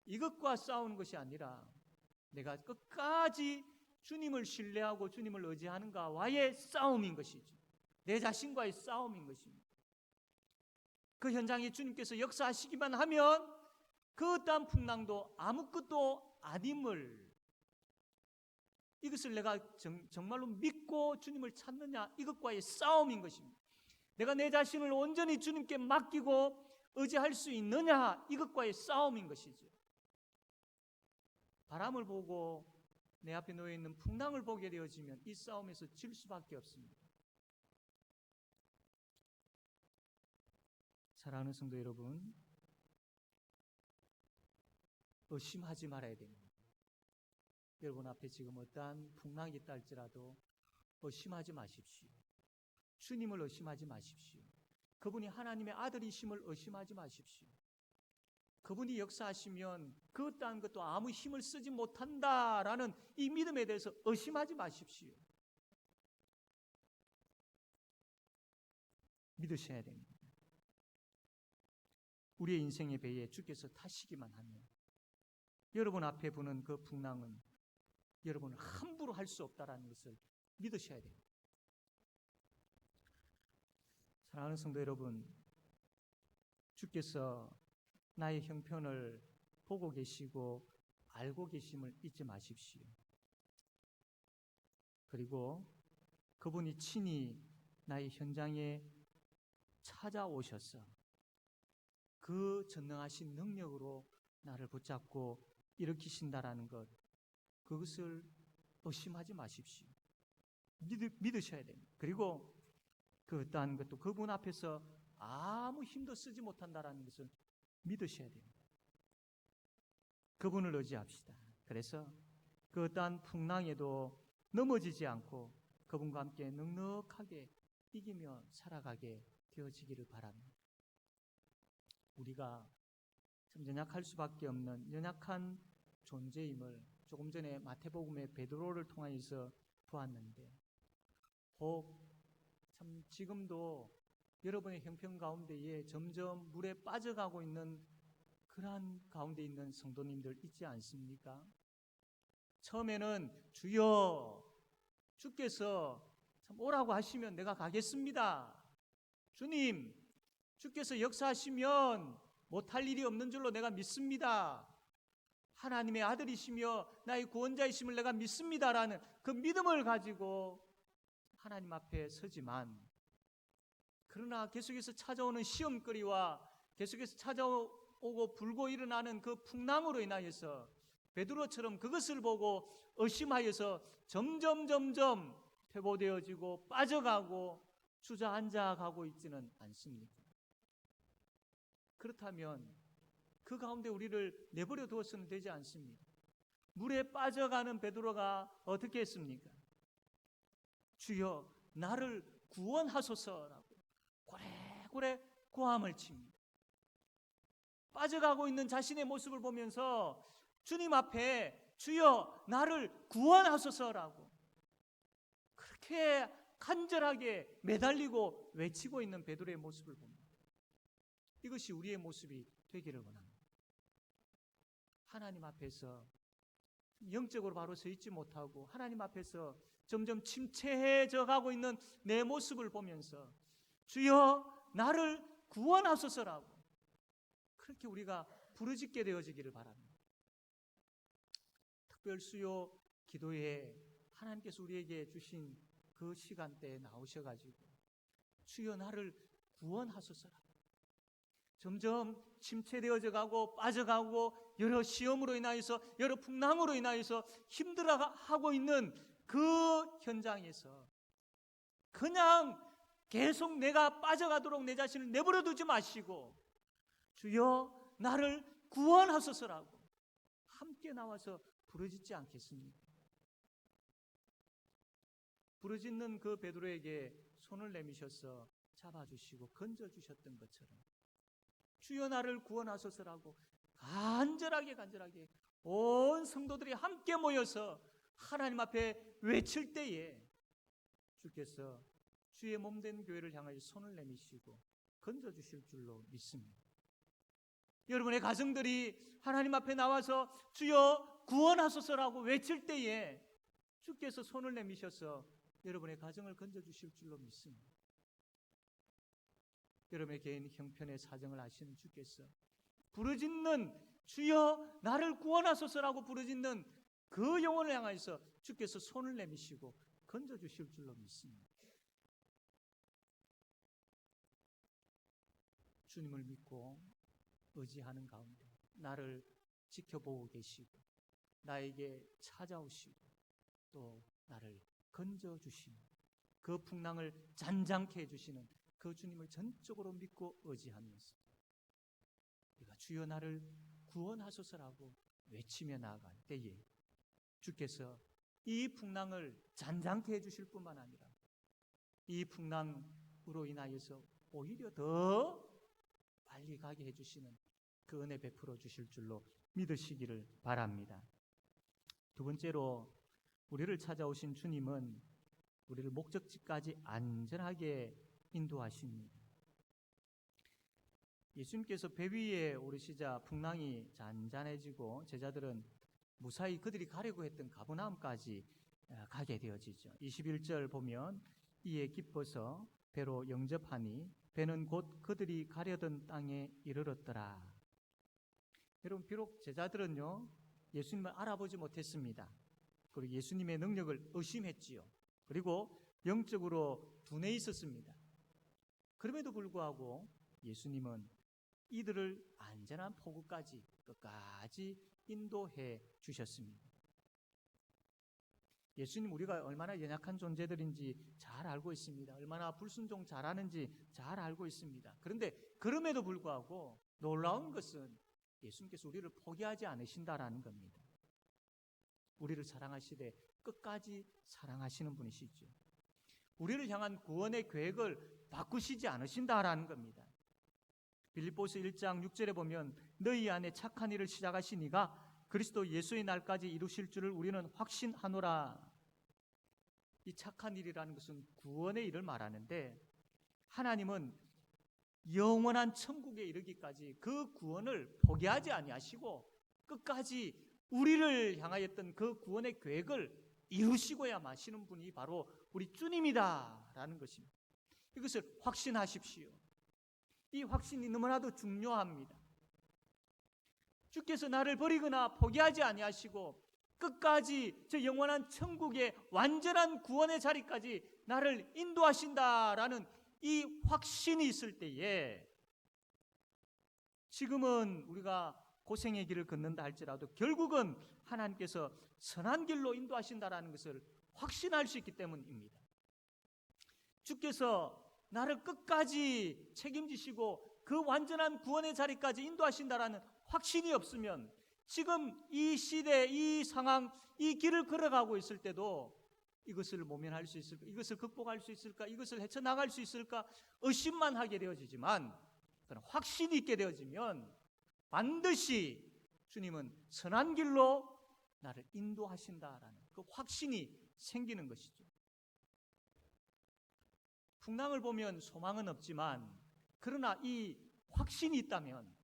이것과 싸우는 것이 아니라 내가 끝까지 주님을 신뢰하고 주님을 의지하는가와의 싸움인 것이죠. 내 자신과의 싸움인 것입니다. 그 현장에 주님께서 역사하시기만 하면 그 어떠한 풍랑도 아무것도 아님을, 이것을 내가 정말로 믿고 주님을 찾느냐, 이것과의 싸움인 것입니다. 내가 내 자신을 온전히 주님께 맡기고 의지할 수 있느냐, 이것과의 싸움인 것이죠. 바람을 보고 내 앞에 놓여 있는 풍랑을 보게 되어지면 이 싸움에서 질 수밖에 없습니다. 사랑하는 성도 여러분, 의심하지 말아야 됩니다. 여러분 앞에 지금 어떠한 풍랑이 있다 할지라도 의심하지 마십시오. 주님을 의심하지 마십시오. 그분이 하나님의 아들이심을 의심하지 마십시오. 그분이 역사하시면 그 어떠한 것도 아무 힘을 쓰지 못한다라는 이 믿음에 대해서 의심하지 마십시오. 믿으셔야 됩니다. 우리의 인생의 배에 주께서 타시기만 하면 여러분 앞에 부는 그 풍랑은 여러분을 함부로 할 수 없다라는 것을 믿으셔야 됩니다. 사랑하는 성도 여러분, 주께서 나의 형편을 보고 계시고 알고 계심을 잊지 마십시오. 그리고 그분이 친히 나의 현장에 찾아오셔서 그 전능하신 능력으로 나를 붙잡고 일으키신다라는 것, 그것을 의심하지 마십시오. 믿으셔야 됩니다. 그리고 그 어떠한 것도 그분 앞에서 아무 힘도 쓰지 못한다라는 것을 믿으셔야 됩니다. 그분을 의지합시다. 그래서 그 어떠한 풍랑에도 넘어지지 않고 그분과 함께 넉넉하게 이기며 살아가게 되어지기를 바랍니다. 우리가 참 연약할 수밖에 없는 연약한 존재임을 조금 전에 마태복음의 베드로를 통하여서 보았는데, 혹 참 지금도 여러분의 형편 가운데에 점점 물에 빠져가고 있는 그러한 가운데 있는 성도님들 있지 않습니까? 처음에는 주여, 주께서 참 오라고 하시면 내가 가겠습니다. 주님, 주께서 역사하시면 못할 일이 없는 줄로 내가 믿습니다. 하나님의 아들이시며 나의 구원자이심을 내가 믿습니다라는 그 믿음을 가지고 하나님 앞에 서지만, 그러나 계속해서 찾아오는 시험거리와 계속해서 찾아오고 불고 일어나는 그 풍랑으로 인하여서 베드로처럼 그것을 보고 의심하여서 점점 퇴보되어지고 빠져가고 주저앉아 가고 있지는 않습니까? 그렇다면 그 가운데 우리를 내버려 두어서는 되지 않습니다. 물에 빠져가는 베드로가 어떻게 했습니까? 주여 나를 구원하소서라고 고래고래 고함을 칩니다. 빠져가고 있는 자신의 모습을 보면서 주님 앞에 주여 나를 구원하소서라고 그렇게 간절하게 매달리고 외치고 있는 베드로의 모습을 봅니다. 이것이 우리의 모습이 되기를 원합니다. 하나님 앞에서 영적으로 바로 서 있지 못하고 하나님 앞에서 점점 침체해져 가고 있는 내 모습을 보면서 주여 나를 구원하소서라고 그렇게 우리가 부르짖게 되어지기를 바랍니다. 특별수요 기도에 하나님께서 우리에게 주신 그 시간대에 나오셔가지고 주여 나를 구원하소서라고 점점 침체되어져 가고 빠져가고 여러 시험으로 인하여서 여러 풍랑으로 인하여서 힘들어하고 있는 그 현장에서 그냥 계속 내가 빠져가도록 내 자신을 내버려 두지 마시고 주여 나를 구원하소서라고 함께 나와서 부르짖지 않겠습니까? 부르짖는 그 베드로에게 손을 내미셔서 잡아주시고 건져주셨던 것처럼 주여 나를 구원하소서라고 간절하게 온 성도들이 함께 모여서 하나님 앞에 외칠 때에 주께서 주의 몸된 교회를 향하여 손을 내미시고 건져주실 줄로 믿습니다. 여러분의 가정들이 하나님 앞에 나와서 주여 구원하소서라고 외칠 때에 주께서 손을 내미셔서 여러분의 가정을 건져주실 줄로 믿습니다. 여러분의 개인 형편의 사정을 아시는 주께서 부르짖는 주여 나를 구원하소서라고 부르짖는 그 영혼을 향하여서 주께서 손을 내미시고 건져주실 줄로 믿습니다. 주님을 믿고 의지하는 가운데 나를 지켜보고 계시고 나에게 찾아오시고 또 나를 건져주시는 그 풍랑을 잔잔케 해주시는 그 주님을 전적으로 믿고 의지하면서 우리가 주여 나를 구원하소서라고 외치며 나아갈 때에 주께서 이 풍랑을 잔잔케 해주실 뿐만 아니라 이 풍랑으로 인하여서 오히려 더 빨리 가게 해주시는 그 은혜 베풀어 주실 줄로 믿으시기를 바랍니다. 두 번째로 우리를 찾아오신 주님은 우리를 목적지까지 안전하게 인도하십니다. 예수님께서 배 위에 오르시자 풍랑이 잔잔해지고 제자들은 무사히 그들이 가려고 했던 가버나움까지 가게 되어지죠. 21절 보면 이에 기뻐서 배로 영접하니 배는 곧 그들이 가려던 땅에 이르렀더라. 여러분 비록 제자들은요 예수님을 알아보지 못했습니다. 그리고 예수님의 능력을 의심했지요. 그리고 영적으로 둔해 있었습니다. 그럼에도 불구하고 예수님은 이들을 안전한 포구까지 끝까지 인도해 주셨습니다. 예수님 우리가 얼마나 연약한 존재들인지 잘 알고 있습니다. 얼마나 불순종 잘하는지 잘 알고 있습니다. 그런데 그럼에도 불구하고 놀라운 것은 예수님께서 우리를 포기하지 않으신다라는 겁니다. 우리를 사랑하시되 끝까지 사랑하시는 분이시죠. 우리를 향한 구원의 계획을 바꾸시지 않으신다라는 겁니다. 빌립보서 1장 6절에 보면 너희 안에 착한 일을 시작하신 이가 그리스도 예수의 날까지 이루실 줄을 우리는 확신하노라. 이 착한 일이라는 것은 구원의 일을 말하는데, 하나님은 영원한 천국에 이르기까지 그 구원을 포기하지 아니하시고 끝까지 우리를 향하였던 그 구원의 계획을 이루시고야 마시는 분이 바로 우리 주님이다라는 것입니다. 이것을 확신하십시오. 이 확신이 너무나도 중요합니다. 주께서 나를 버리거나 포기하지 아니하시고 끝까지 저 영원한 천국의 완전한 구원의 자리까지 나를 인도하신다라는 이 확신이 있을 때에, 지금은 우리가 고생의 길을 걷는다 할지라도 결국은 하나님께서 선한 길로 인도하신다라는 것을 확신할 수 있기 때문입니다. 주께서 나를 끝까지 책임지시고 그 완전한 구원의 자리까지 인도하신다라는 확신이 없으면 지금 이 시대, 이 상황, 이 길을 걸어가고 있을 때도 이것을 모면할 수 있을까? 이것을 극복할 수 있을까? 이것을 헤쳐나갈 수 있을까? 의심만 하게 되어지지만, 그런 확신이 있게 되어지면 반드시 주님은 선한 길로 나를 인도하신다라는 그 확신이 생기는 것이죠. 풍랑을 보면 소망은 없지만, 그러나 이 확신이 있다면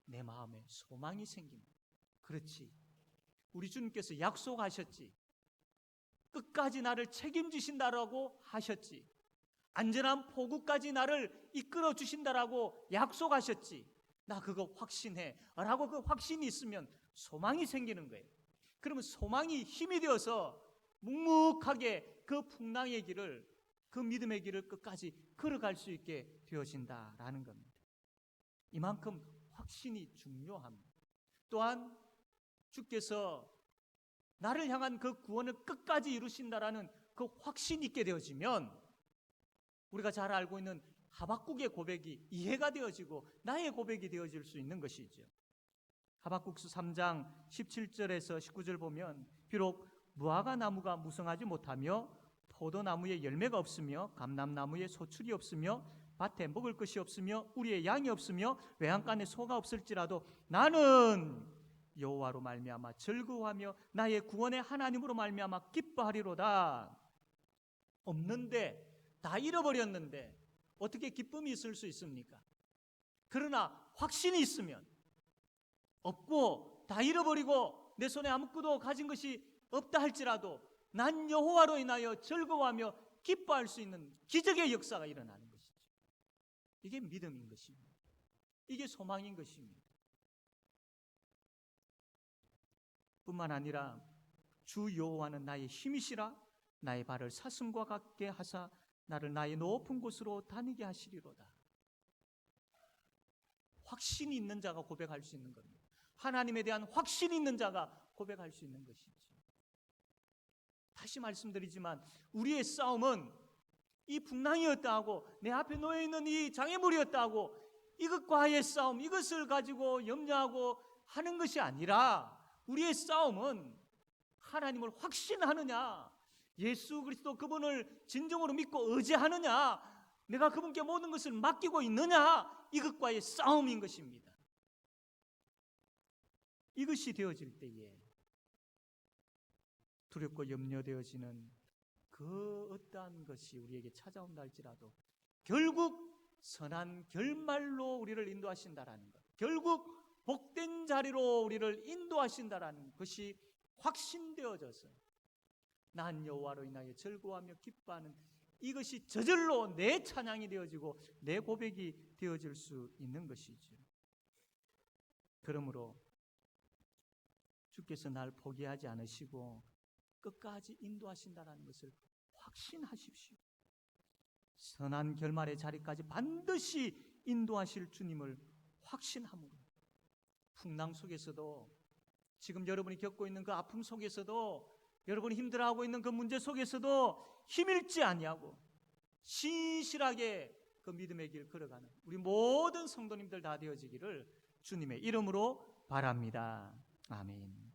내 마음에 소망이 생깁니다. 그렇지, 우리 주님께서 약속하셨지, 끝까지 나를 책임지신다라고 하셨지, 안전한 포구까지 나를 이끌어 주신다라고 약속하셨지, 나 그거 확신해 라고 그 확신이 있으면 소망이 생기는 거예요. 그러면 소망이 힘이 되어서 묵묵하게 그 풍랑의 길을, 그 믿음의 길을 끝까지 걸어갈 수 있게 되어진다라는 겁니다. 이만큼 확신이 중요합니다. 또한 주께서 나를 향한 그 구원을 끝까지 이루신다라는 그 확신이 있게 되어지면 우리가 잘 알고 있는 하박국의 고백이 이해가 되어지고 나의 고백이 되어질 수 있는 것이죠. 하박국서 3장 17절에서 19절 보면 비록 무화과 나무가 무성하지 못하며 포도나무에 열매가 없으며 감람나무에 소출이 없으며 밭에 먹을 것이 없으며 우리의 양이 없으며 외양간에 소가 없을지라도 나는 여호와로 말미암아 즐거워하며 나의 구원의 하나님으로 말미암아 기뻐하리로다. 없는데, 다 잃어버렸는데 어떻게 기쁨이 있을 수 있습니까? 그러나 확신이 있으면, 없고 다 잃어버리고 내 손에 아무것도 가진 것이 없다 할지라도 난 여호와로 인하여 즐거워하며 기뻐할 수 있는 기적의 역사가 일어나는 것이죠. 이게 믿음인 것입니다. 이게 소망인 것입니다. 뿐만 아니라 주 여호와는 나의 힘이시라 나의 발을 사슴과 같게 하사 나를 나의 높은 곳으로 다니게 하시리로다. 확신이 있는 자가 고백할 수 있는 겁니다. 하나님에 대한 확신이 있는 자가 고백할 수 있는 것이죠. 다시 말씀드리지만 우리의 싸움은 이 풍랑이었다 하고 내 앞에 놓여있는 이 장애물이었다 하고 이것과의 싸움, 이것을 가지고 염려하고 하는 것이 아니라 우리의 싸움은 하나님을 확신하느냐, 예수 그리스도 그분을 진정으로 믿고 의지하느냐, 내가 그분께 모든 것을 맡기고 있느냐, 이것과의 싸움인 것입니다. 이것이 되어질 때에 두렵고 염려되어지는 그 어떠한 것이 우리에게 찾아온다 할지라도 결국 선한 결말로 우리를 인도하신다라는 것, 결국 복된 자리로 우리를 인도하신다라는 것이 확신되어져서 난 여호와로 인하여 즐거워하며 기뻐하는 이것이 저절로 내 찬양이 되어지고 내 고백이 되어질 수 있는 것이죠. 그러므로 주께서 날 포기하지 않으시고 끝까지 인도하신다라는 것을 확신하십시오. 선한 결말의 자리까지 반드시 인도하실 주님을 확신함으로 풍랑 속에서도, 지금 여러분이 겪고 있는 그 아픔 속에서도, 여러분이 힘들어하고 있는 그 문제 속에서도 힘일지 아니하고 신실하게 그 믿음의 길 걸어가는 우리 모든 성도님들 다 되어지기를 주님의 이름으로 바랍니다. 아멘.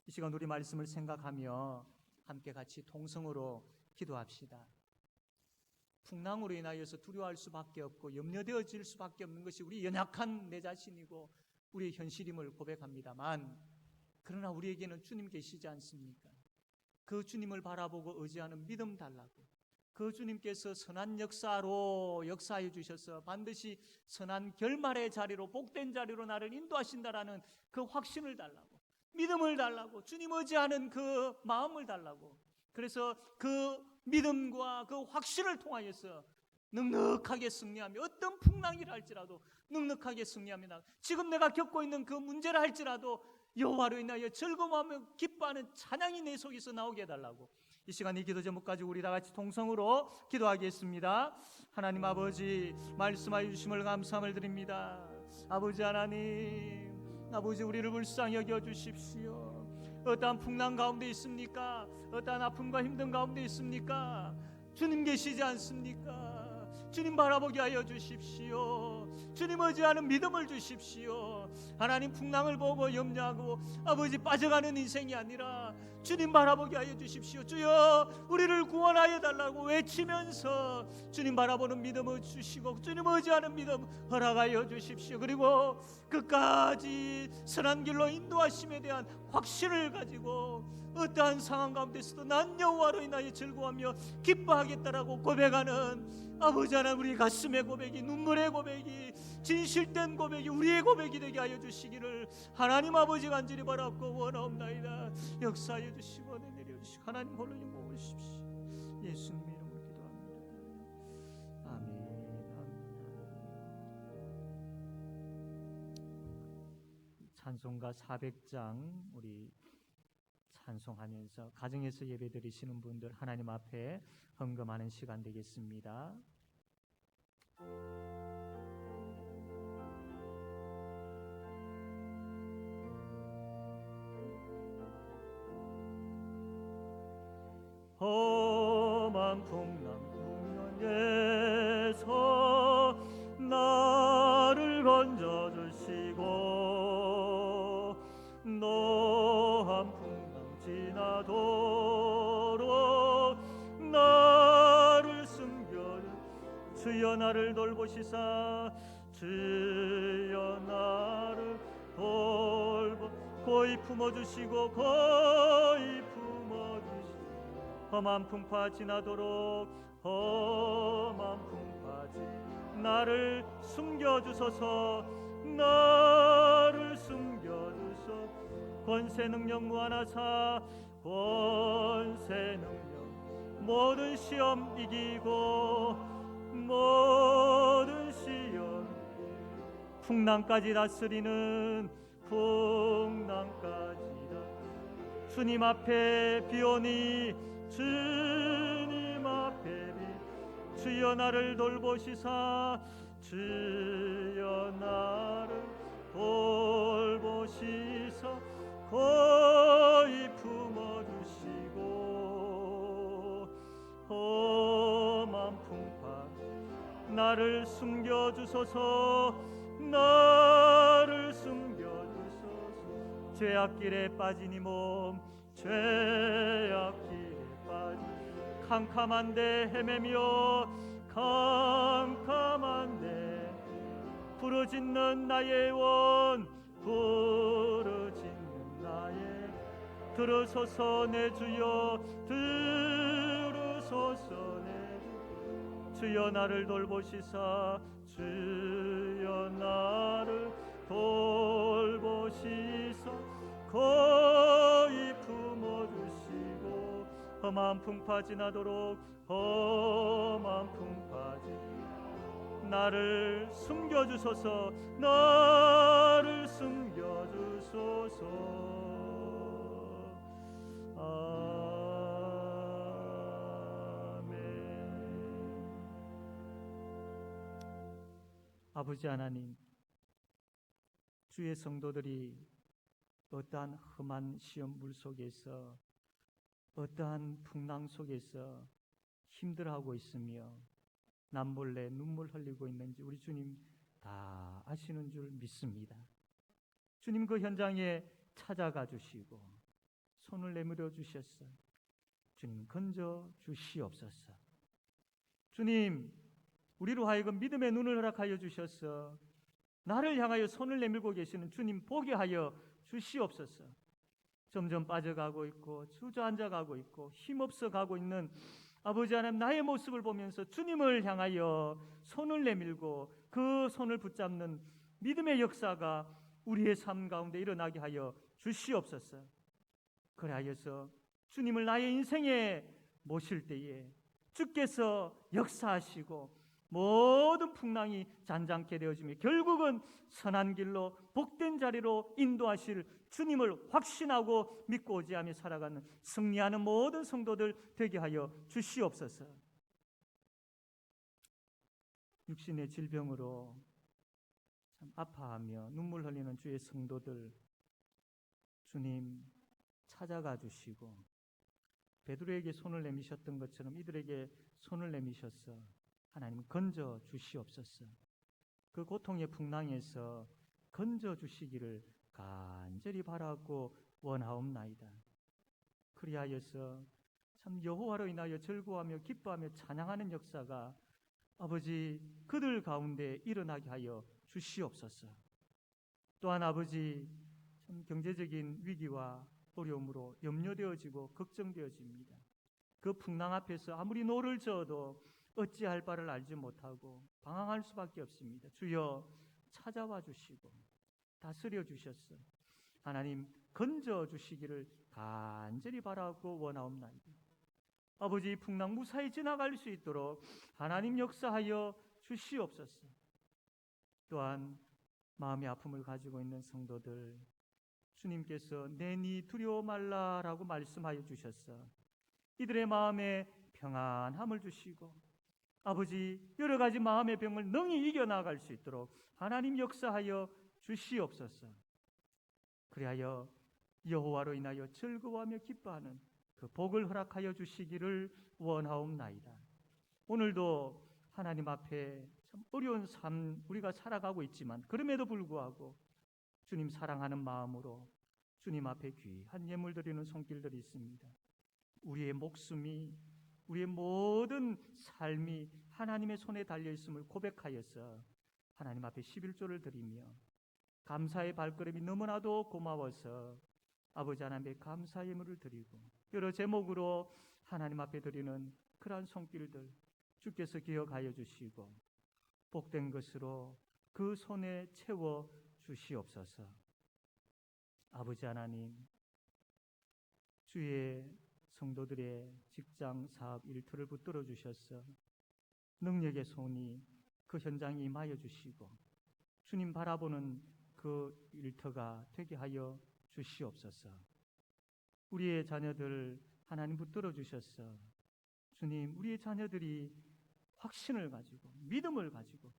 이 시간 우리 말씀을 생각하며 함께 같이 통성으로 기도합시다. 풍랑으로 인하여서 두려워할 수밖에 없고 염려되어질 수밖에 없는 것이 우리 연약한 내 자신이고 우리의 현실임을 고백합니다만, 그러나 우리에게는 주님 계시지 않습니까? 그 주님을 바라보고 의지하는 믿음 달라고, 그 주님께서 선한 역사로 역사해 주셔서 반드시 선한 결말의 자리로, 복된 자리로 나를 인도하신다라는 그 확신을 달라고, 믿음을 달라고, 주님 의지하는 그 마음을 달라고. 그래서 그 믿음과 그 확신을 통하여서 넉넉하게 승리하며, 어떤 풍랑이라 할지라도 넉넉하게 승리합니다. 지금 내가 겪고 있는 그 문제라 할지라도 여호와로 인하여 즐거워하며 기뻐하는 찬양이 내 속에서 나오게 해달라고, 이 시간 이 기도 제목까지 우리 다 같이 통성으로 기도하겠습니다. 하나님 아버지, 말씀하여 주심을 감사함을 드립니다. 아버지 하나님, 아버지 우리를 불쌍히 여겨 주십시오. 어떠한 풍랑 가운데 있습니까? 어떠한 아픔과 힘든 가운데 있습니까? 주님 계시지 않습니까? 주님 바라보게 하여 주십시오. 주님 의지하는 믿음을 주십시오. 하나님, 풍랑을 보고 염려하고 아버지 빠져가는 인생이 아니라 주님 바라보게 하여 주십시오. 주여 우리를 구원하여 달라고 외치면서 주님 바라보는 믿음을 주시고 주님 의지하는 믿음 허락하여 주십시오. 그리고 끝까지 선한 길로 인도하심에 대한 확신을 가지고 어떠한 상황 가운데서도 난 여호와로 인하여 즐거워하며 기뻐하겠다라고 고백하는 아버지 하나님, 우리 가슴의 고백이, 눈물의 고백이, 진실된 고백이 우리의 고백이 되게 하여 주시기를 하나님 아버지 간절히 바라고 원하옵나이다. 역사하여 주시고 은혜 내려 주시고 하나님 홀로 모으십시오. 예수님 이름으로 기도합니다. 아멘. 찬송가 400장 우리 찬송하면서 가정에서 예배 드리시는 분들 하나님 앞에 헌금하는 시간 되겠습니다. 험한 풍랑 중에서 나를 건져주시고 노한 풍랑 지나도록 나를 숨겨주 주여 나를 돌보시사 주여 나를 돌보 고이 품어주시고 고이 품어주시고 험한 풍파 지나도록 험한 풍파 나를 숨겨주소서 나를 숨겨주소서 권세 능력 무한하사 권세 능력 모든 시험 이기고 모든 시험 풍랑까지 다스리는 풍랑까지 주님 앞에 비오니 주님 앞에 주여 나를 돌보시사 주여 나를 돌보시사 거의 품어주시고 험한 풍파 나를 숨겨주소서 나를 숨겨주소서 죄악길에 빠진 이 몸 죄악길에 빠진 캄캄한데 헤매며 캄캄한데 부르짖는 나의 원 부르짖는 나의 들으소서 내 주여 들으소서 내 주여 나를 돌보시사 주여 나를 돌보시사 거의 품어주시고 험한 풍파 지나도록 험한 풍파 나를 숨겨주소서 나를 숨겨주소서 아멘. 아버지 하나님, 주의 성도들이 어떠한 험한 시험 물 속에서 어떠한 풍랑 속에서 힘들어하고 있으며 남몰래 눈물 흘리고 있는지 우리 주님 다 아시는 줄 믿습니다. 주님 그 현장에 찾아가 주시고 손을 내밀어 주셨어. 주님 건져 주시옵소서. 주님, 우리로 하여금 믿음의 눈을 허락하여 주셔서 나를 향하여 손을 내밀고 계시는 주님 보게 하여 주시옵소서. 점점 빠져가고 있고 주저앉아가고 있고 힘없어 가고 있는 아버지 하나님, 나의 모습을 보면서 주님을 향하여 손을 내밀고 그 손을 붙잡는 믿음의 역사가 우리의 삶 가운데 일어나게 하여 주시옵소서. 그리하여서 주님을 나의 인생에 모실 때에 주께서 역사하시고 모든 풍랑이 잔잔케 되어지며 결국은 선한 길로 복된 자리로 인도하실 주님을 확신하고 믿고 의지하며 살아가는 승리하는 모든 성도들 되게 하여 주시옵소서. 육신의 질병으로 참 아파하며 눈물 흘리는 주의 성도들, 주님 찾아가 주시고 베드로에게 손을 내미셨던 것처럼 이들에게 손을 내미셔서 하나님 건져 주시옵소서. 그 고통의 풍랑에서 건져 주시기를 간절히 바라고 원하옵나이다. 그리하여서 참 여호와로 인하여 즐거워하며 기뻐하며 찬양하는 역사가 아버지 그들 가운데 일어나게 하여 주시옵소서. 또한 아버지 참 경제적인 위기와 어려움으로 염려되어지고 걱정되어집니다. 그 풍랑 앞에서 아무리 노를 저어도 어찌할 바를 알지 못하고 방황할 수밖에 없습니다. 주여 찾아와 주시고 다스려 주셨어. 하나님 건져 주시기를 간절히 바라고 원하옵나이다. 아버지 풍랑 무사히 지나갈 수 있도록 하나님 역사하여 주시옵소서. 또한 마음의 아픔을 가지고 있는 성도들, 주님께서 내니 두려워 말라라고 말씀하여 주셨어. 이들의 마음에 평안함을 주시고 아버지 여러 가지 마음의 병을 능히 이겨나갈 수 있도록 하나님 역사하여 주시옵소서. 그리하여 여호와로 인하여 즐거워하며 기뻐하는 그 복을 허락하여 주시기를 원하옵나이다. 오늘도 하나님 앞에 참 어려운 삶 우리가 살아가고 있지만 그럼에도 불구하고 주님 사랑하는 마음으로 주님 앞에 귀한 예물 드리는 손길들이 있습니다. 우리의 목숨이 우리의 모든 삶이 하나님의 손에 달려있음을 고백하여서 하나님 앞에 11조를 드리며 감사의 발걸음이 너무나도 고마워서 아버지 하나님의 감사 예물을 드리고 여러 제목으로 하나님 앞에 드리는 그러한 손길들 주께서 기억하여 주시고 복된 것으로 그 손에 채워 주시옵소서. 아버지 하나님, 주의 성도들의 직장, 사업, 일터를 붙들어 주셔서 능력의 손이 그 현장에 임하여 주시고 주님 바라보는 그 일터가 되게 하여 주시옵소서. 우리의 자녀들 하나님 붙들어 주셔서 주님 우리의 자녀들이 확신을 가지고 믿음을 가지고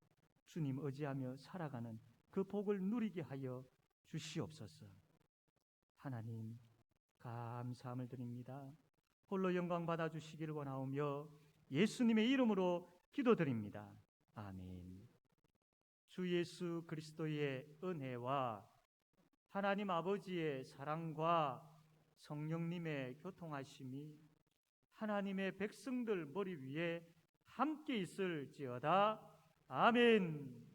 주님 의지하며 살아가는 그 복을 누리게 하여 주시옵소서. 하나님 감사함을 드립니다. 홀로 영광 받아 주시기를 원하오며 예수님의 이름으로 기도드립니다. 아멘. 주 예수 그리스도의 은혜와 하나님 아버지의 사랑과 성령님의 교통하심이 하나님의 백성들 머리 위에 함께 있을지어다. 아멘.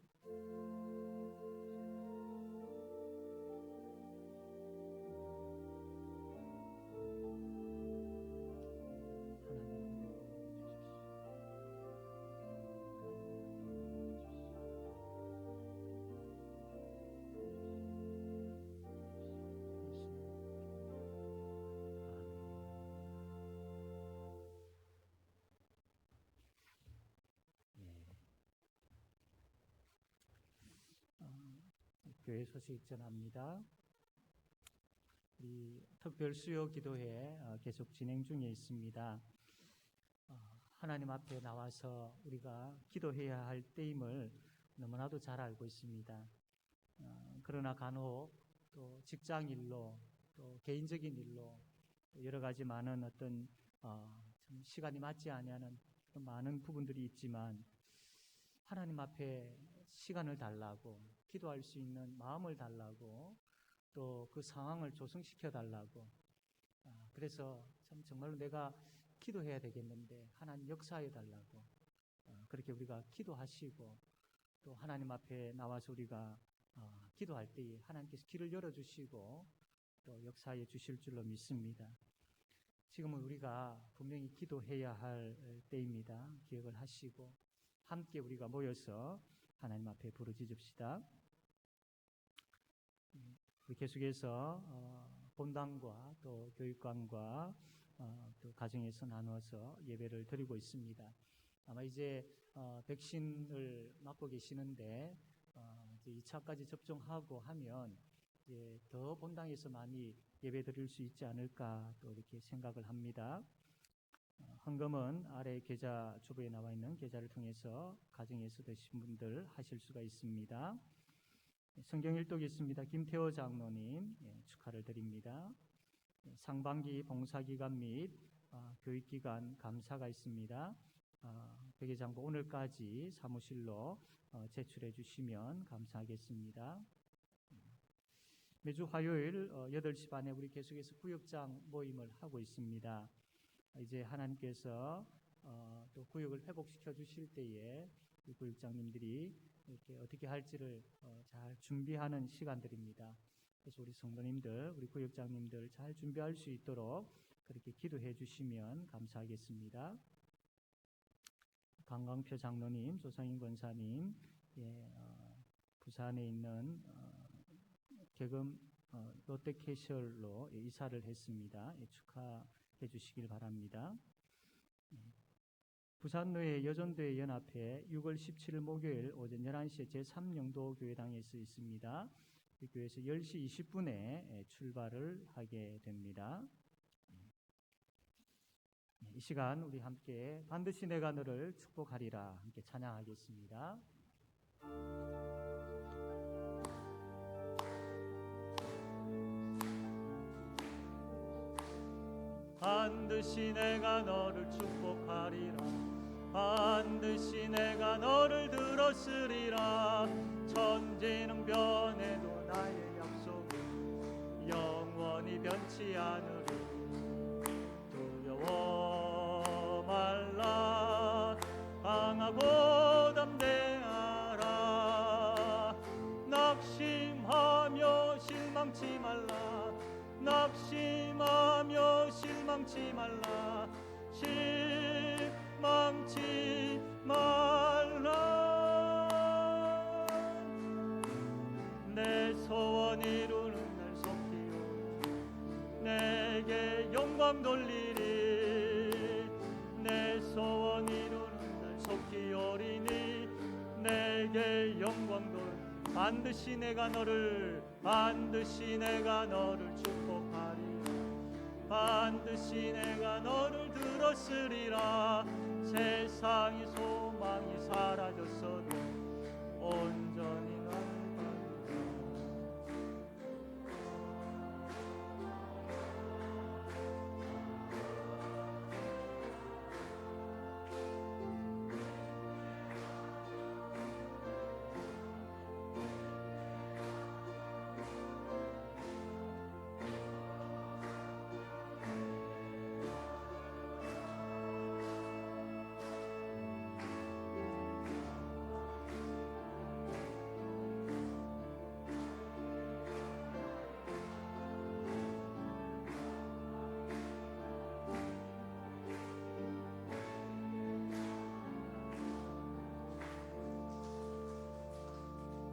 교회 소식 전합니다. 우리 특별 수요 기도회 계속 진행 중에 있습니다. 하나님 앞에 나와서 우리가 기도해야 할 때임을 너무나도 잘 알고 있습니다. 그러나 간혹 또 직장 일로 또 개인적인 일로 여러 가지 많은 어떤 참 시간이 맞지 아니하는 많은 부분들이 있지만 하나님 앞에 시간을 달라고 기도할 수 있는 마음을 달라고 또 그 상황을 조성시켜 달라고 그래서 참 정말로 내가 기도해야 되겠는데 하나님 역사해 달라고 그렇게 우리가 기도하시고 또 하나님 앞에 나와서 우리가 기도할 때에 하나님께서 길을 열어주시고 또 역사해 주실 줄로 믿습니다. 지금은 우리가 분명히 기도해야 할 때입니다. 기억을 하시고 함께 우리가 모여서 하나님 앞에 부르짖읍시다. 우리 계속해서 본당과 또 교육관과 또 가정에서 나누어서 예배를 드리고 있습니다. 아마 이제 백신을 맞고 계시는데 이제 2차까지 접종하고 하면 이제 더 본당에서 많이 예배 드릴 수 있지 않을까 또 이렇게 생각을 합니다. 헌금은 아래 계좌 주부에 나와 있는 계좌를 통해서 가정에서 되신 분들 하실 수가 있습니다. 성경 일독이 있습니다. 김태호 장로님 축하를 드립니다. 상반기 봉사기간 및 교육기간 감사가 있습니다. 백예장부 오늘까지 사무실로 제출해 주시면 감사하겠습니다. 매주 화요일 8시 반에 우리 계속해서 구역장 모임을 하고 있습니다. 이제 하나님께서 또 구역을 회복시켜 주실 때에 우리 구역장님들이 이렇게 어떻게 할지를 잘 준비하는 시간들입니다. 그래서 우리 성도님들, 우리 구역장님들 잘 준비할 수 있도록 그렇게 기도해 주시면 감사하겠습니다. 강광표 장로님, 조상인 권사님, 부산에 있는 개금 롯데캐셜로 이사를 했습니다. 축하해 주시길 바랍니다. 부산노예 여전도회 연합회 6월 17일 목요일 오전 11시에 제3영도 교회당에서 있습니다. 이 교회에서 10시 20분에 출발을 하게 됩니다. 이 시간 우리 함께 반드시 내가 너를 축복하리라 함께 찬양하겠습니다. 반드시 내가 너를 축복하리라 반드시 내가 너를 들었으리라 천지는 변해도 나의 약속은 영원히 변치 않으리 두려워 말라 강하고 담대하라 낙심하며 실망치 말라 낙심하며 실망치 말라 실망치 말라 내 소원 이루는 날 속히요 내게 영광 돌리리 내 소원 이루는 날 속히 오리니 내게 영광 돌리리 반드시 내가 너를 축복하리라 반드시 내가 너를 들었으리라 세상의 소망이 사라졌어도 온전히